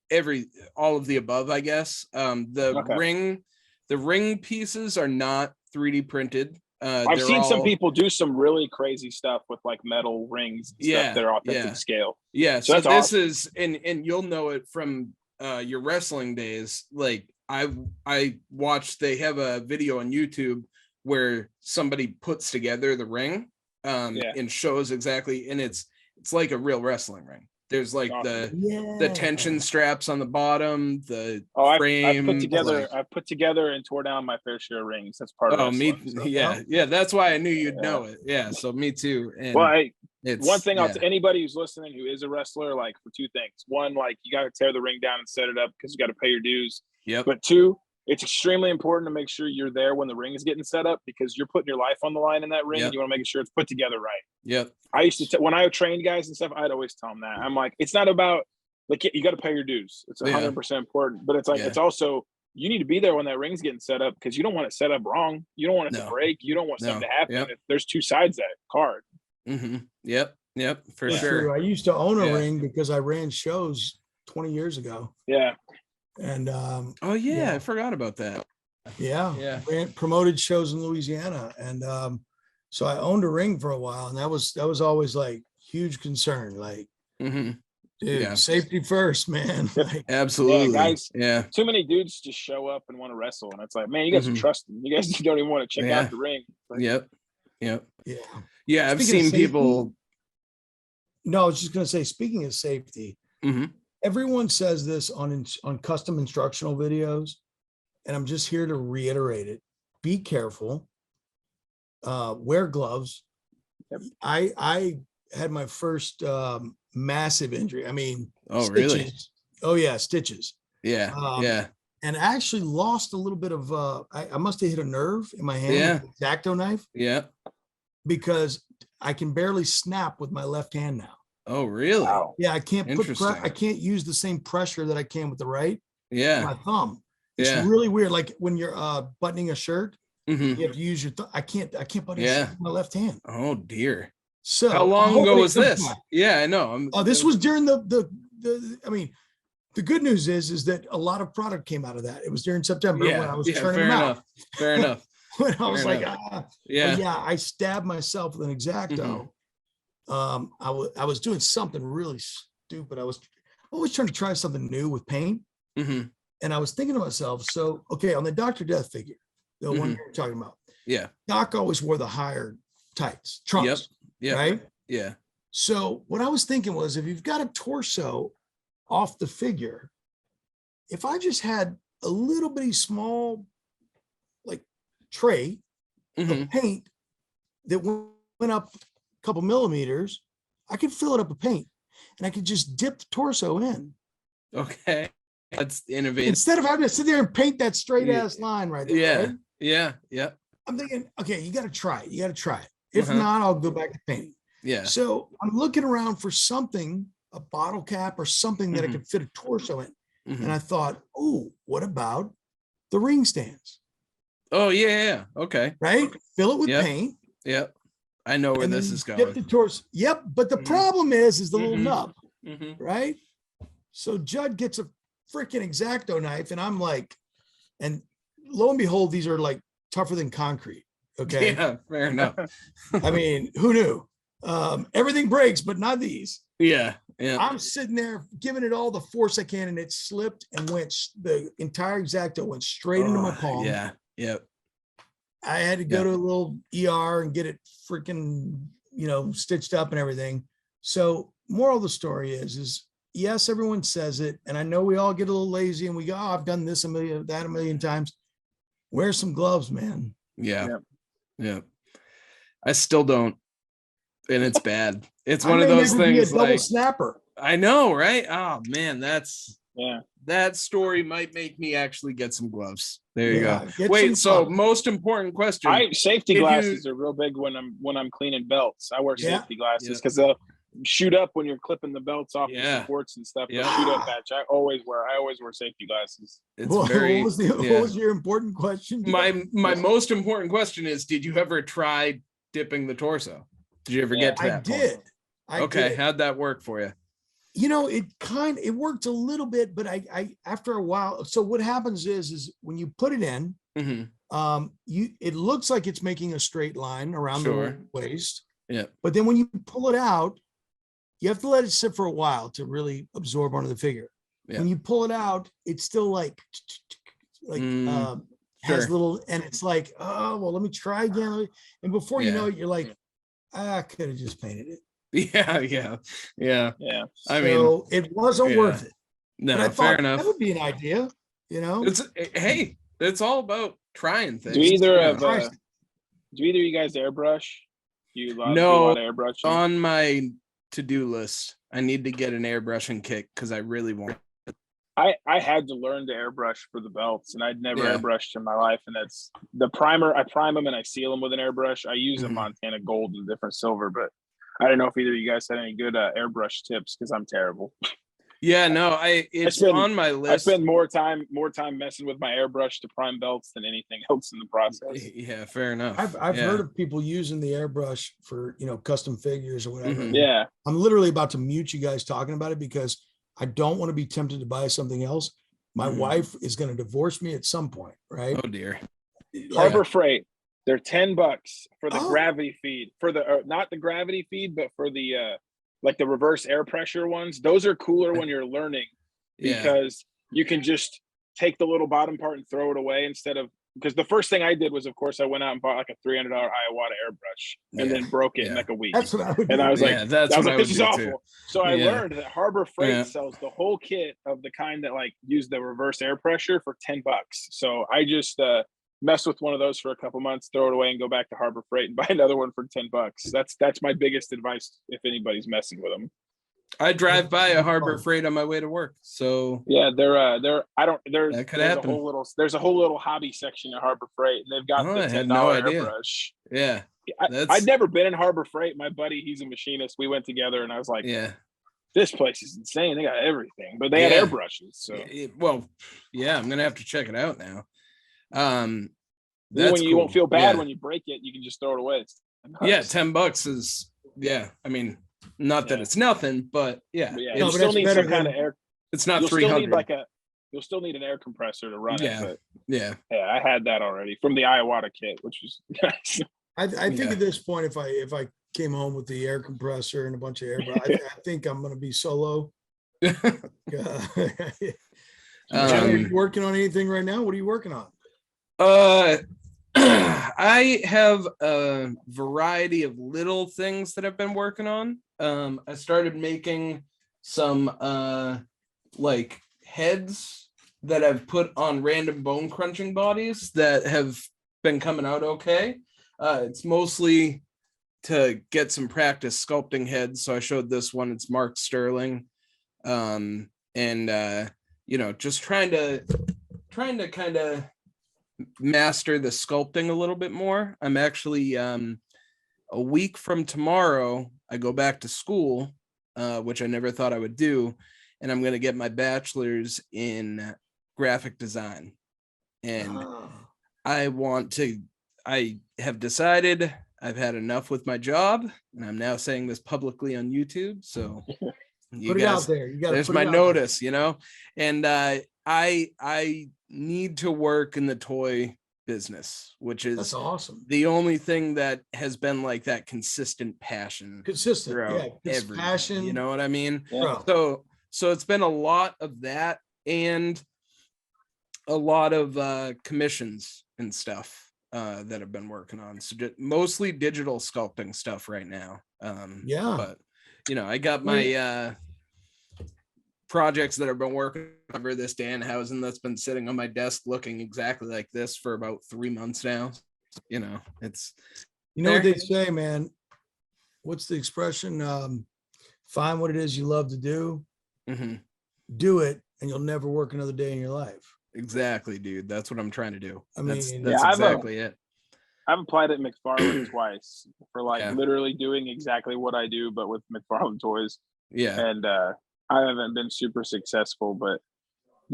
C: all of the above, I guess. The ring pieces are not 3D printed.
E: I've seen some people do some really crazy stuff with like metal rings and stuff that are authentic scale.
C: Yeah. So this awesome. Is, and you'll know it from your wrestling days. Like I watched, they have a video on YouTube where somebody puts together the ring and shows exactly, and it's like a real wrestling ring. There's like the tension straps on the bottom, the frame.
E: I put together and tore down my fair share of rings. That's part of
C: me. So. Yeah. That's why I knew you'd know it. Yeah. So me too. And
E: one thing I'll tell anybody who's listening who is a wrestler, like, for 2 things. One, like, you got to tear the ring down and set it up because you got to pay your dues.
C: Yep.
E: But 2, it's extremely important to make sure you're there when the ring is getting set up because you're putting your life on the line in that ring. And you want to make sure it's put together right.
C: Yep.
E: I used to when I trained guys and stuff, I'd always tell them that. I'm like, it's not about like you got to pay your dues. It's 100% important, but it's like it's also you need to be there when that ring's getting set up because you don't want it set up wrong. You don't want it to break. You don't want something to happen. There's 2 sides to that card.
C: Yep. For sure.
D: True. I used to own a ring because I ran shows 20 years ago.
E: Yeah.
D: And
C: I forgot about that.
D: Promoted shows in Louisiana, and so I owned a ring for a while, and that was always like huge concern, like dude, safety first, man. Like,
C: absolutely,
E: guys. Too many dudes just show up and want to wrestle, and it's like, man, you guys are trusting. You guys don't even want to check out the ring. Like,
C: I've seen people.
D: No, I was just gonna say, speaking of safety. Everyone says this on custom instructional videos, and I'm just here to reiterate it. Be careful. Wear gloves. I had my first massive injury. I mean,
C: stitches.
D: Really? Oh yeah, stitches.
C: Yeah.
D: And I actually lost a little bit of. I must have hit a nerve in my hand with the X-Acto knife.
C: Yeah.
D: Because I can barely snap with my left hand now.
C: Oh, really?
E: Wow.
D: Yeah, I can't I can't use the same pressure that I can with the right.
C: Yeah.
D: My thumb. It's really weird. Like when you're buttoning a shirt, you have to use your I can't button a shirt with my left hand.
C: Oh dear.
D: So
C: how long ago was this? Yeah, I know.
D: This was during the I mean, the good news is that a lot of product came out of that. It was during September when I was turning them out.
C: Fair enough.
D: When I was I stabbed myself with an X-Acto. I was doing something really stupid. I was always trying to try something new with paint. And I was thinking to myself, so, okay, on the Dr. Death figure, the one you're talking about.
C: Yeah.
D: Doc always wore the higher tights, trunks.
C: Yep.
D: Right?
C: Yeah.
D: So what I was thinking was, if you've got a torso off the figure, if I just had a little bitty small, like, tray of paint that went up couple millimeters, I could fill it up with paint and I could just dip the torso in.
C: Okay. That's innovative.
D: Instead of having to sit there and paint that straight ass line right there. Right?
C: Yeah.
D: I'm thinking, okay, you got to try it. If not, I'll go back to painting.
C: Yeah.
D: So I'm looking around for something, a bottle cap or something that I could fit a torso in. And I thought, oh, what about the ring stands?
C: Oh yeah. Okay.
D: right? Fill it with
C: Yep.
D: paint.
C: Yep. I know where
D: And
C: this
D: then
C: is
D: dip
C: going.
D: the torso. Yep. But the
C: Mhm.
D: problem is the little
C: Mhm.
D: nub,
C: Mm-hmm.
D: right? So Judd gets a freaking X-Acto knife, and I'm like, and lo and behold, these are like tougher than concrete. Okay.
C: Yeah, fair enough.
D: I mean, who knew? Everything breaks, but not these.
C: Yeah. Yeah.
D: I'm sitting there giving it all the force I can, and it slipped and the entire X-Acto went straight into my palm.
C: Yeah. Yep.
D: I had to go to a little ER and get it freaking, stitched up and everything. So moral of the story is yes, everyone says it. And I know we all get a little lazy and we go, oh, I've done this a million times. Wear some gloves, man.
C: Yeah. Yeah. I still don't. And it's bad. It's one
D: I
C: of
D: may
C: those
D: never be a
C: things
D: double
C: like,
D: snapper.
C: I know, right? Oh man,
E: Yeah.
C: that story might make me actually get some gloves. There you
D: Yeah,
C: go.
D: get
C: Wait,
D: some
C: so
D: gloves.
C: most important question.
E: Safety
C: If you-
E: glasses are real big when I'm cleaning belts. I wear
D: Yeah.
E: safety glasses
C: Yeah.
E: because they'll shoot up when you're clipping the belts off the
C: Yeah.
E: supports and stuff.
C: Yeah.
E: They'll shoot up patch. I always wear safety glasses.
C: It's
D: What
C: very
D: was
C: yeah.
D: what was your important question?
C: my most important question is, did you ever try dipping the torso? Did you ever get to
D: I
C: that
D: did.
C: point?
D: I
C: Okay,
D: did.
C: how'd that work for you?
D: It worked a little bit, but I after a while. So what happens is when you put it in,
C: Mm-hmm.
D: it looks like it's making a straight line around
C: Sure.
D: the waist.
C: Yeah.
D: But then when you pull it out, you have to let it sit for a while to really absorb onto the figure.
C: Yeah.
D: When you pull it out, it's still like has
C: Sure.
D: little, and it's like, oh well, let me try again. And before you know
C: Yeah.
D: it, you're like, I could have just painted it.
C: Yeah.
E: Yeah.
C: I mean,
D: So it wasn't
C: yeah.
D: worth it.
C: no,
D: But I
C: fair
D: thought
C: enough.
D: that would be an idea,
C: It's all about trying things.
E: Do either
C: Yeah.
E: of do either of you guys airbrush? Do you do a
C: No,
E: lot of airbrushing?
C: on my to-do list, I need to get an airbrushing kit because I really want.
E: I had to learn to airbrush for the belts, and I'd never
C: Yeah.
E: airbrushed in my life. And that's the primer. I prime them and I seal them with an airbrush. I use a
C: Mhm.
E: Montana Gold and different silver, but I don't know if either of you guys had any good airbrush tips because I'm terrible.
C: Yeah, no, it's on my
E: I
C: list.
E: spend more time messing with my airbrush to prime belts than anything else in the process.
C: Yeah, fair enough.
D: I've
C: Yeah.
D: heard of people using the airbrush for custom figures or whatever.
C: Mhm.
E: Yeah,
D: I'm literally about to mute you guys talking about it because I don't want to be tempted to buy something else. My
C: Mhm.
D: wife is going to divorce me at some point, right?
C: Oh dear.
D: Like,
E: Harbor Freight. They're $10 for the
D: Oh.
E: gravity feed, for the not the gravity feed, but for the like the reverse air pressure ones. Those are cooler when you're learning
C: Yeah.
E: because you can just take the little bottom part and throw it away instead of, because the first thing I did was, of course, I went out and bought like a $300 Iwata airbrush and
C: Yeah.
E: then broke it in
C: Yeah.
E: like a week.
D: That's what I would
E: And
D: do.
E: I was like,
C: Yeah, that's
E: I was
C: what
E: like,
C: I
E: this
C: would
E: is
C: do
E: awful.
C: too.
E: So I
C: Yeah.
E: learned that Harbor Freight
C: Yeah.
E: sells the whole kit of the kind that like use the reverse air pressure for $10. So I just mess with one of those for a couple months, throw it away, and go back to Harbor Freight and buy another one for $10. That's my biggest advice if anybody's messing with them.
C: I drive by a Harbor Freight on my way to work, so
E: Yeah, they're I don't there's
C: That could
E: there's
C: happen.
E: a whole little hobby section at Harbor Freight, and they've got
C: Oh,
E: the
C: I had
E: $10
C: no idea.
E: airbrush.
C: yeah,
E: I'd never been in Harbor Freight. My buddy, he's a machinist. We went together, and I was like,
C: yeah.
E: this place is insane. They got everything, but they had
C: Yeah.
E: airbrushes. So
C: Well, yeah, I'm gonna have to check it out now.
E: then
C: That's
E: when you won't
C: cool.
E: feel bad
C: Yeah.
E: when you break it, you can just throw it away. It's
C: Yeah,
E: $10.
C: $10 is I mean, not that
E: Yeah.
C: it's nothing, but yeah,
E: But yeah,
C: it's,
D: No,
E: you
D: but
E: still
D: that's
E: need
D: better
E: some kind of
D: than-
E: air.
C: it's not
E: You'll still need
C: 300.
E: you'll still need an air compressor to run
C: Yeah.
E: it. But
C: Yeah,
E: yeah, I had that already from the Iwata kit, which was nice.
D: I think
C: Yeah.
D: at this point, if I came home with the air compressor and a bunch of air, I think I'm going to be solo. Are you working on anything right now? What are you working on?
C: I have a variety of little things that I've been working on. I started making some like heads that I've put on random bone crunching bodies that have been coming out okay. It's mostly to get some practice sculpting heads. So I showed this one, it's Mark Sterling. And just trying to kind of master the sculpting a little bit more. I'm actually a week from tomorrow, I go back to school, which I never thought I would do, and I'm going to get my bachelor's in graphic design. And I have decided I've had enough with my job, and I'm now saying this publicly on YouTube. So you
D: Put it
C: guys,
D: out there. You got to
C: there's
D: put
C: my
D: it out
C: notice, and I need to work in the toy business, which
D: there. That's
C: is
D: awesome.
C: the only thing that has been like that consistent passion
D: Consistent.
C: throughout
D: Yeah. It's
C: everything,
D: passion.
C: you know what I mean?
E: Yeah.
D: Bro.
C: So it's been a lot of that and a lot of commissions and stuff that I've been working on. So mostly digital sculpting stuff right now.
D: Yeah.
C: But I got my projects that I've been working over this Danhausen that's been sitting on my desk looking exactly like this for about 3 months now. It's
D: what they say, man. What's the expression? Find what it is you love to do, do it, and you'll never work another day in your life.
C: Exactly, dude. That's what I'm trying to do.
D: I
C: That's
D: mean,
C: exactly it.
E: I've applied at McFarlane twice for
C: Yeah.
E: literally doing exactly what I do, but with McFarlane toys.
C: Yeah.
E: And I haven't been super successful, but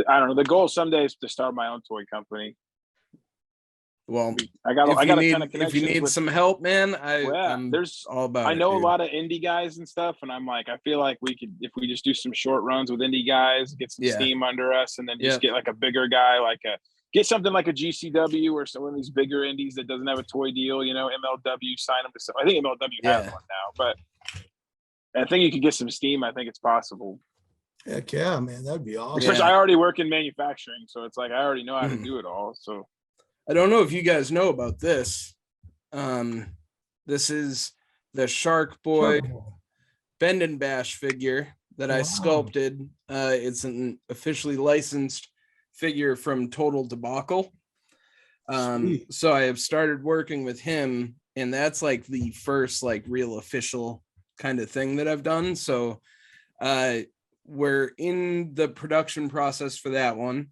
E: I don't know. The goal someday is to start my own toy company.
C: Well,
E: I got a ton of connections.
C: if you need some help, man,
E: there's
C: all about
E: I know
C: it,
E: a lot of indie guys and stuff, and I'm like, I feel like we could, if we just do some short runs with indie guys, get some steam under us, and then just get like a bigger guy, get something like a GCW or some of these bigger indies that doesn't have a toy deal, MLW, sign them to some. I think MLW has one now, but I think you could get some steam. I think it's possible.
D: Heck yeah, man. That'd be awesome.
E: Especially I already work in manufacturing, so it's like I already know how to do it all. So
C: I don't know if you guys know about this. This is the Shark Boy Bend and Bash figure that I sculpted. It's an officially licensed figure from Total Debacle. So I have started working with him, and that's like the first like real official kind of thing that I've done. So we're in the production process for that one.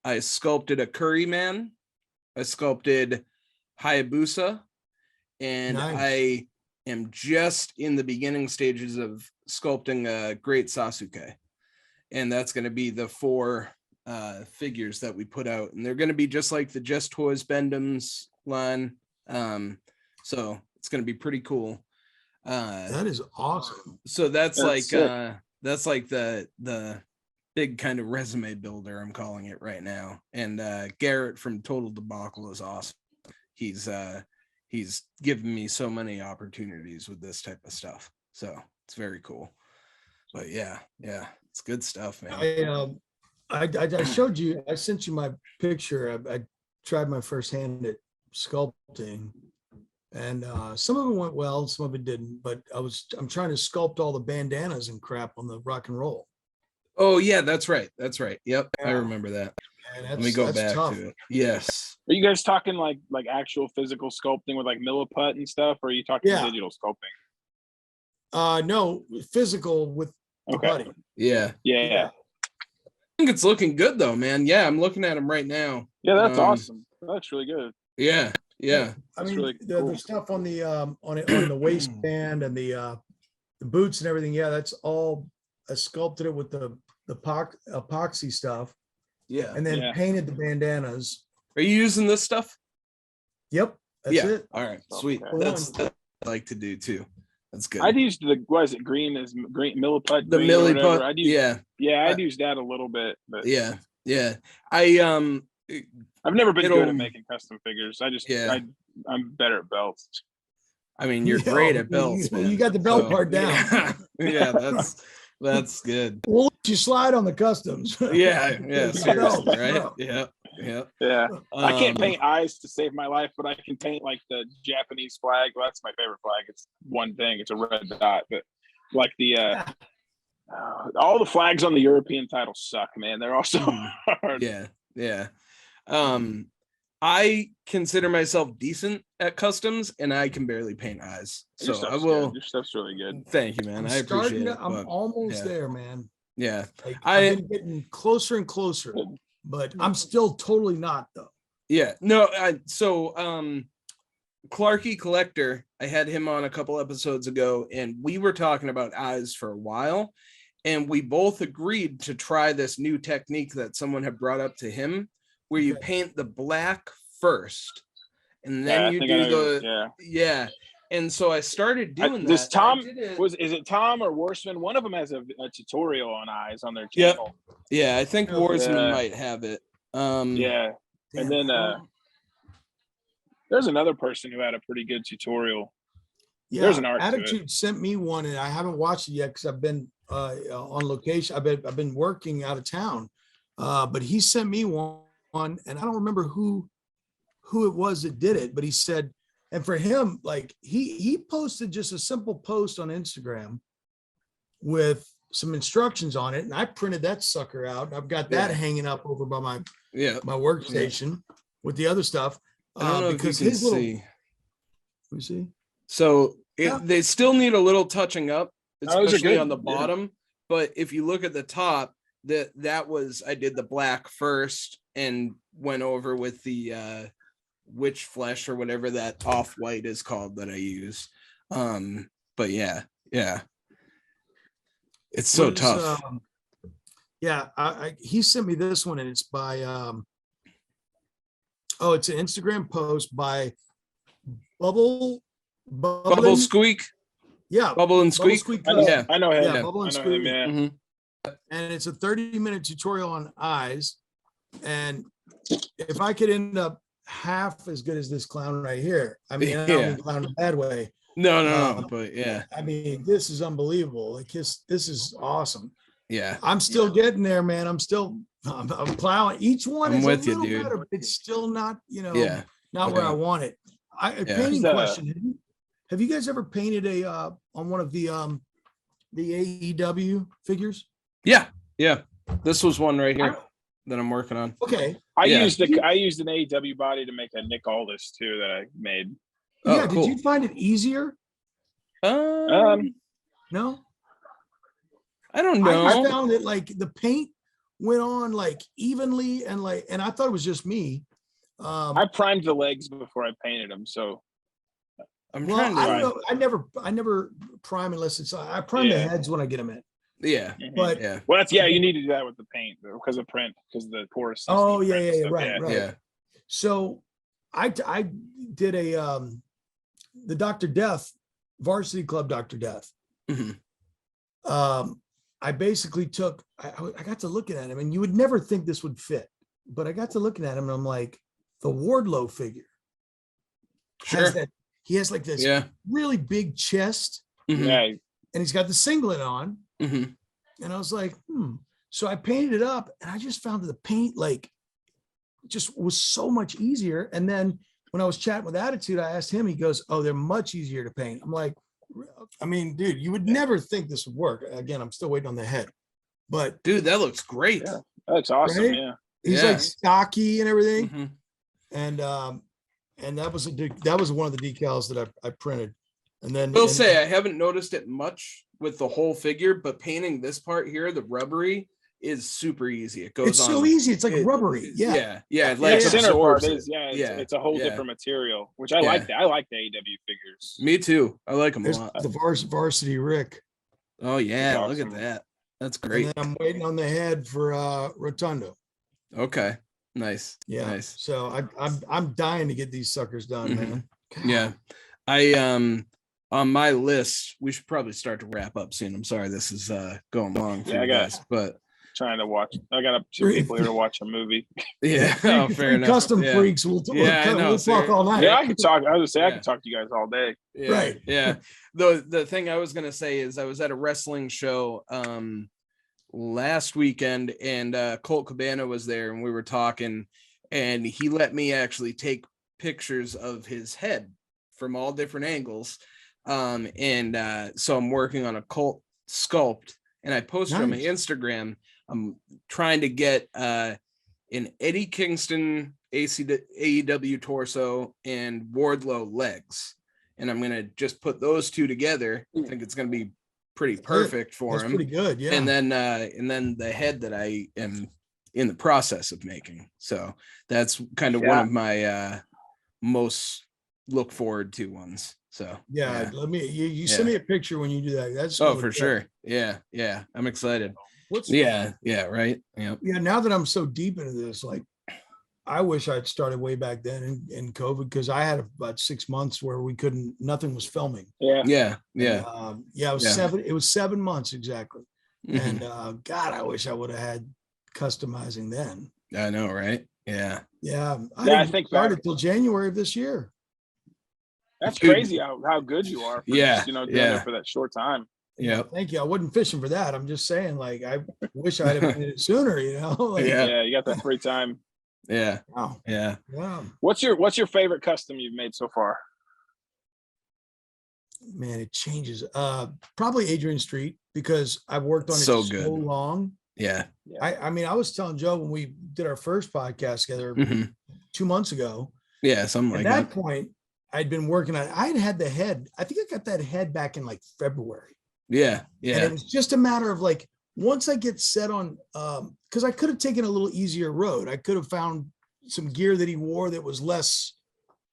C: I sculpted a Curry Man. I sculpted Hayabusa, and I am just in the beginning stages of sculpting a Great Sasuke. And that's going to be the 4 figures that we put out. And they're going to be just like the Just Toys Bendham's line. So it's going to be pretty cool.
D: That is awesome.
C: So that's like the big kind of resume builder, I'm calling it right now. And Garrett from Total Debacle is awesome. He's given me so many opportunities with this type of stuff. So it's very cool. But yeah, it's good stuff, man.
D: I showed you, I sent you my picture. I tried my first hand at sculpting, and some of it went well, some of it didn't, but I'm trying to sculpt all the bandanas and crap on the rock and roll.
C: Oh yeah, that's right. Yep, yeah. I remember that.
D: Man,
C: let me go back to it. Yes.
E: Are you guys talking like actual physical sculpting with like milliput and stuff, or are you talking digital sculpting?
D: No, physical with the buddy.
C: Yeah.
E: I
C: think it's looking good though, man. Yeah, I'm looking at him right now.
E: Yeah, that's awesome. That's really good.
C: Yeah.
D: I mean,
E: really cool.
D: the stuff on the on the waistband and the boots and everything. Yeah, that's all. I sculpted it with the epoxy stuff.
C: Yeah.
D: And then painted the bandanas.
C: Are you using this stuff?
D: Yep. That's it.
C: All right. Sweet.
D: Okay.
C: That's what I like to do too. That's good.
E: I'd used green milliput.
C: The milliput.
E: I'd use that a little bit, but
C: yeah.
E: I've never been good at making custom figures. I'm better at belts.
C: I mean, you're great at belts, man.
D: You got the belt part down.
C: Yeah, that's good.
D: We'll let you slide on the customs.
C: Yeah, seriously, right? Yeah.
E: I can't paint eyes to save my life, but I can paint like the Japanese flag. Well, that's my favorite flag. It's one thing. It's a red dot, but like the all the flags on the European title suck, man. They're all so hard.
C: Yeah. I consider myself decent at customs, and I can barely paint eyes. So I will.
E: Good. Your stuff's really good.
C: Thank you, man. I appreciate it.
D: I'm almost there, man.
C: Yeah,
D: I've been getting closer and closer, but I'm still totally not though.
C: Yeah, no. Clarky Collector, I had him on a couple episodes ago, and we were talking about eyes for a while, and we both agreed to try this new technique that someone had brought up to him where you
D: Okay.
C: paint the black first, and
E: Yeah, I
C: then you
E: think I
C: do
E: know-
C: the
E: yeah.
C: And so I started doing
E: Does
C: that. I
E: Tom
C: did it-
E: is it Tom or Worsman? One of them has a tutorial on eyes on their
C: Yep.
E: channel.
C: Yeah, I think
D: Really?
C: Warsman
E: Yeah.
C: might have it.
E: Yeah,
D: Damn,
E: and then
D: I don't-
E: there's another person who had a pretty good tutorial.
D: yeah,
E: there's an art to it.
D: Attitude sent me one, and I haven't watched it yet because I've been on location. I've been working out of town, but he sent me one, and I don't remember who it was that did it, but he said, and for him, like he posted just a simple post on Instagram with some instructions on it, and I printed that sucker out. I've got that
C: Yeah.
D: hanging up over by my workstation with the other stuff.
C: I don't know
D: because
C: if you can
D: his little,
C: see.
D: let me see.
C: So
D: Yeah.
C: they still need a little touching up,
E: Those are
C: especially
E: good,
C: on the
E: yeah.
C: bottom. But if you look at the top, that was, I did the black first and went over with the witch flesh or whatever that off-white is called that I use. But yeah. It's so
D: What is,
C: tough.
D: he sent me this one, and it's by it's an Instagram post by Bubble
C: Squeak,
D: yeah,
C: Bubble and
D: Bubble
C: Squeak.
D: Squeak
E: I know,
C: Yeah.
E: I know him.
D: Yeah, Bubble and
E: I know him,
D: Squeak.
E: yeah.
C: Mhm.
D: and it's a 30-minute tutorial on eyes. And if I could end up half as good as this clown right here, I mean, I don't
C: Yeah.
D: mean clown in a bad way.
C: No, but yeah.
D: I mean, this is unbelievable. Like this is awesome.
C: Yeah.
D: I'm still getting there, man. I'm plowing. Each one
C: I'm
D: is
C: with
D: a
C: you,
D: little
C: dude.
D: better, but it's still not,
C: Yeah.
D: not where
C: Yeah.
D: I want it. A
C: Yeah.
D: painting
E: Is,
D: question. Have you guys ever painted on one of the AEW figures?
C: Yeah. This was one right here that I'm working on.
D: Okay.
E: I
C: Yeah.
E: used an AEW body to make a Nick Aldis too that I made.
C: Oh,
D: Yeah.
C: cool.
D: Did you find it easier? No.
C: I don't
D: I
C: know.
D: found it like the paint went on like evenly, and I thought it was just me.
E: I primed the legs before I painted them, so
C: I'm
D: Well,
C: trying to.
D: I don't know. I never prime unless it's. I prime the
E: Yeah.
D: heads when I get them in.
C: Yeah.
D: But
C: Yeah.
E: well, that's you need to do that with the paint because of print, because the porous.
D: oh yeah, right.
C: Yeah.
D: So I did the Dr. Death Varsity Club Dr. Death.
C: Mhm.
D: I basically took. I got to looking at him, and you would never think this would fit, but I got to looking at him, and I'm like, the Wardlow figure has
C: Sure.
D: that. He has like this
C: Yeah.
D: really big chest,
C: Mhm.
E: Yeah,
D: and he's got the singlet on.
C: Mhm.
D: And I was like, So I painted it up, and I just found that the paint just was so much easier. And then when I was chatting with Attitude, I asked him, he goes, "Oh, they're much easier to paint." I'm like, I mean, dude, you would never think this would work. Again, I'm still waiting on the head, but
C: Dude, that looks great.
E: Yeah. that looks awesome.
D: Right?
E: Yeah,
D: he's
C: Yeah.
D: like stocky and everything.
C: Mhm.
D: And that was one of the decals that I printed. And then
C: Will say I haven't noticed it much with the whole figure, but painting this part here, the rubbery, is super easy. It goes
D: it's
C: on.
D: so easy. It's like
C: it-
D: rubbery. Yeah.
C: Yeah. It
E: the
C: like
E: center part
C: absorbs it.
E: is
C: Yeah,
E: it's a whole
C: yeah.
E: different material, which I
C: Yeah.
E: like. That I like the AEW figures.
C: Me too. I like them a
D: There's
C: lot.
D: the Varsity Rick.
C: Oh yeah,
E: That's
C: look at
E: awesome.
C: that. That's
D: And
C: great.
D: then I'm waiting on the head for Rotundo.
C: Okay. Nice.
D: Yeah.
C: Nice.
D: So I'm dying to get these suckers done,
C: Mhm.
D: man.
C: Yeah. I on my list, we should probably start to wrap up soon. I'm sorry this is going long for
E: Yeah, I
C: you
E: got-
C: guys, but
E: Trying to watch. I got some people here to watch a movie.
C: yeah, oh, fair
D: Three
C: enough.
D: custom
C: Yeah.
D: freaks. We'll
C: Yeah, I know,
D: we'll talk
C: sir.
D: all night.
E: Yeah, I could talk. I was gonna say I
C: Yeah.
E: could talk to you guys all day.
C: Yeah,
D: Right.
C: Yeah. The thing I was gonna say is I was at a wrestling show last weekend, and Colt Cabana was there, and we were talking, and he let me actually take pictures of his head from all different angles. So I'm working on a Colt sculpt, and I posted on my
D: Nice.
C: Instagram. I'm trying to get an Eddie Kingston AEW torso and Wardlow legs, and I'm gonna just put those two together. I think it's gonna be pretty perfect for
D: That's
C: him.
D: pretty good. Yeah.
C: And then the head that I am in the process of making. So that's kind of one
E: Yeah.
C: of my most look forward to ones. So
D: yeah. Let me. You send
C: Yeah.
D: me a picture when you do that. That's
C: Oh,
D: gonna
C: for
D: look
C: sure.
D: good.
C: Yeah. I'm excited.
D: What's
C: Yeah. Right. Yeah.
D: Yeah. Now that I'm so deep into this, like I wish I'd started way back then in COVID, because I had about 6 months where nothing was filming.
E: Yeah.
C: Yeah.
D: And,
C: Yeah.
D: it was
C: Yeah.
D: it was 7 months exactly.
C: Mhm.
D: And God, I wish I would have had customizing then.
C: I know, right? Yeah.
D: Yeah. I
E: Yeah, I
D: didn't
E: think
D: start
E: back-
D: it till January of this year.
E: That's
C: Dude.
E: crazy how good you are for
C: Yeah,
E: just, doing
C: yeah.
E: it for that short time.
C: Yeah.
D: Thank you. I wasn't fishing for that. I'm just saying, like, I wish I'd have done it sooner, Like,
C: Yeah.
E: Yeah, you got that free time.
C: Yeah.
D: wow.
C: Yeah.
D: Wow.
E: What's your favorite custom you've made so far?
D: Man, it changes. Probably Adrian Street, because I've worked on it
C: So
D: so
C: good.
D: long.
C: Yeah.
D: I mean, I was telling Joe when we did our first podcast together
C: Mhm.
D: 2 months ago,
C: Yeah. Something
D: at
C: like
D: that
C: that.
D: point, I'd been working on, I'd had the head. I think I got that head back in like February.
C: Yeah.
D: And
C: Yeah.
D: it was just a matter of like, once I get set on, because I could have taken a little easier road. I could have found some gear that he wore that was less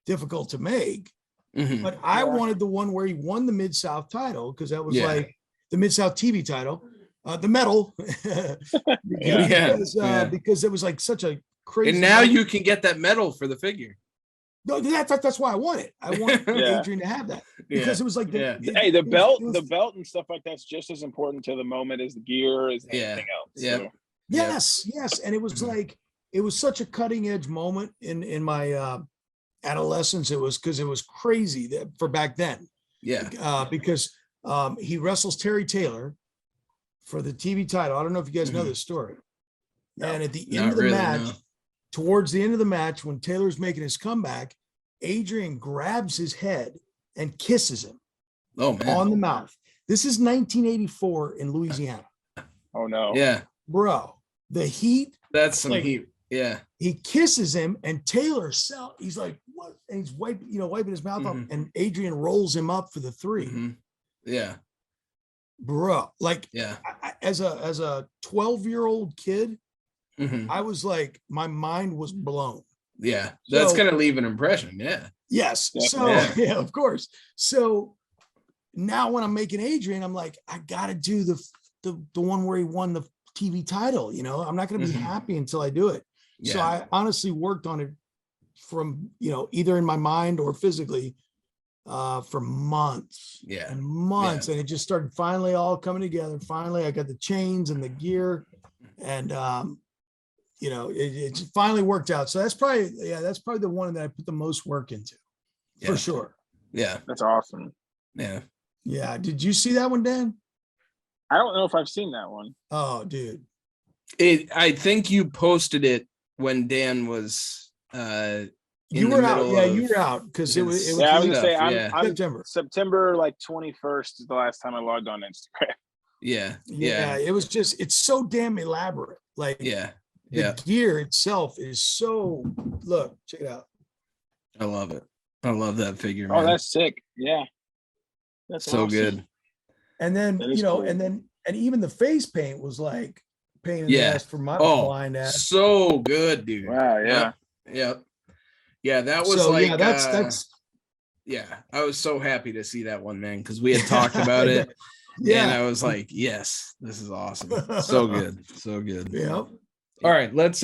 D: difficult to make.
C: Mhm.
D: But I
E: Yeah.
D: wanted the one where he won the Mid-South title, because that was
C: Yeah.
D: like the Mid-South TV title, the medal.
C: Yeah.
D: because,
C: Yeah.
D: because it was like such a crazy.
C: And now you can get that medal for the figure.
D: No, that's why I want it. I want
E: Yeah.
D: Adrian to have that,
C: Yeah.
D: because it was like
C: Yeah.
E: Hey, the
D: it was-
E: belt,
D: it was-
E: the belt and stuff like that's just as important to the moment as the gear, as
C: Yeah.
E: anything else.
C: Yeah.
E: So,
D: Yes, and it was
C: Mhm.
D: like, it was such a cutting edge moment in my adolescence. It was, because it was crazy that for back then,
C: Yeah.
D: because he wrestles Terry Taylor for the TV title. I don't know if you guys know
C: Mhm.
D: this story. And at the end
C: Not
D: of the
C: really,
D: match,
C: no.
D: towards the end of the match, when Taylor's making his comeback, Adrian grabs his head and kisses him
C: Oh man.
D: on the mouth. This is 1984 in Louisiana.
E: oh no.
C: Yeah.
D: Bro, the heat,
C: That's some
D: Like-
C: heat. Yeah.
D: he kisses him, and Taylor he's like, what? And he's wiping his mouth off,
C: Mhm.
D: and Adrian rolls him up for the 3.
C: Mhm. Yeah.
D: Bro, like,
C: Yeah.
D: as a 12-year-old kid,
C: Mhm.
D: I was like, my mind was blown.
C: Yeah. That's
D: So-
C: gonna leave an impression. Yeah.
D: Yes. So
C: Yeah.
D: yeah, of course. So now when I'm making Adrian, I'm like, I gotta do the one where he won the TV title. I'm not gonna be
C: Mhm.
D: happy until I do it. So
C: Yeah.
D: I honestly worked on it from, either in my mind or physically for months
C: Yeah.
D: and months. And it just started finally all coming together. Finally, I got the chains and the gear, and it just finally worked out. So that's probably the one that I put the most work into,
C: Yeah.
D: for sure.
C: Yeah.
E: That's awesome.
C: Yeah.
D: Yeah. Did you see that one, Dan?
E: I don't know if I've seen that one.
D: Oh, dude.
C: I think you posted it when Dan was
D: You
C: the
D: were out.
C: middle
D: Yeah,
C: of
D: you were out, because it was
C: his-
E: Yeah, I was gonna
C: stuff,
E: say
C: yeah.
E: I'm
D: September.
E: September like 21st is the last time I logged on Instagram.
C: Yeah.
D: Yeah,
C: Yeah.
D: it was just, it's so damn elaborate. Like,
C: Yeah.
D: the
C: Yeah.
D: gear itself is so, look, check it out.
C: I love it. I love that figure,
E: Oh,
C: man.
E: that's sick. Yeah. That's
C: so
E: awesome.
C: good.
D: And then,
E: That is cool.
D: and even the face paint was like pain in the
C: Yeah.
D: ass for my
C: Oh,
D: blind ass.
C: so good, dude.
E: Wow, yeah.
C: Yep. Yeah, that was
D: So
C: like
D: yeah, that's
C: yeah, I was so happy to see that one, man, because we had talked about it. And
D: yeah.
C: I was like, yes, this is awesome. So good. So good.
D: Yep.
C: All right, let's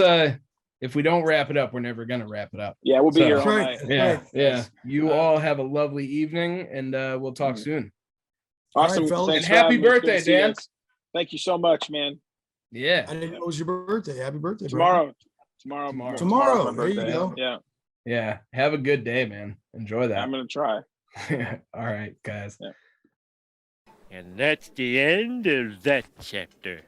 C: if we don't wrap it up, we're never gonna wrap it up.
E: Yeah, we'll be
C: So-
E: here
D: That's
E: all
D: right.
E: night.
C: Yeah,
D: Right.
C: yeah. You all have a lovely evening, and we'll talk
E: Mhm.
C: soon.
D: All right,
E: Awesome.
D: fellas.
E: Thanks
C: And
E: for
C: happy
E: having me. It's good
C: birthday,
E: to see you
C: Dan.
E: guys. Thank you so much, man.
C: Yeah.
D: I didn't know it was your birthday. Happy birthday, bro.
E: Tomorrow.
C: Tomorrow.
D: Tomorrow.
E: my
D: There you
E: birthday.
D: go.
E: Yeah,
C: Yeah. Have a good day, man. Enjoy that.
E: I'm gonna try.
C: All right, guys.
F: And that's the end of that chapter.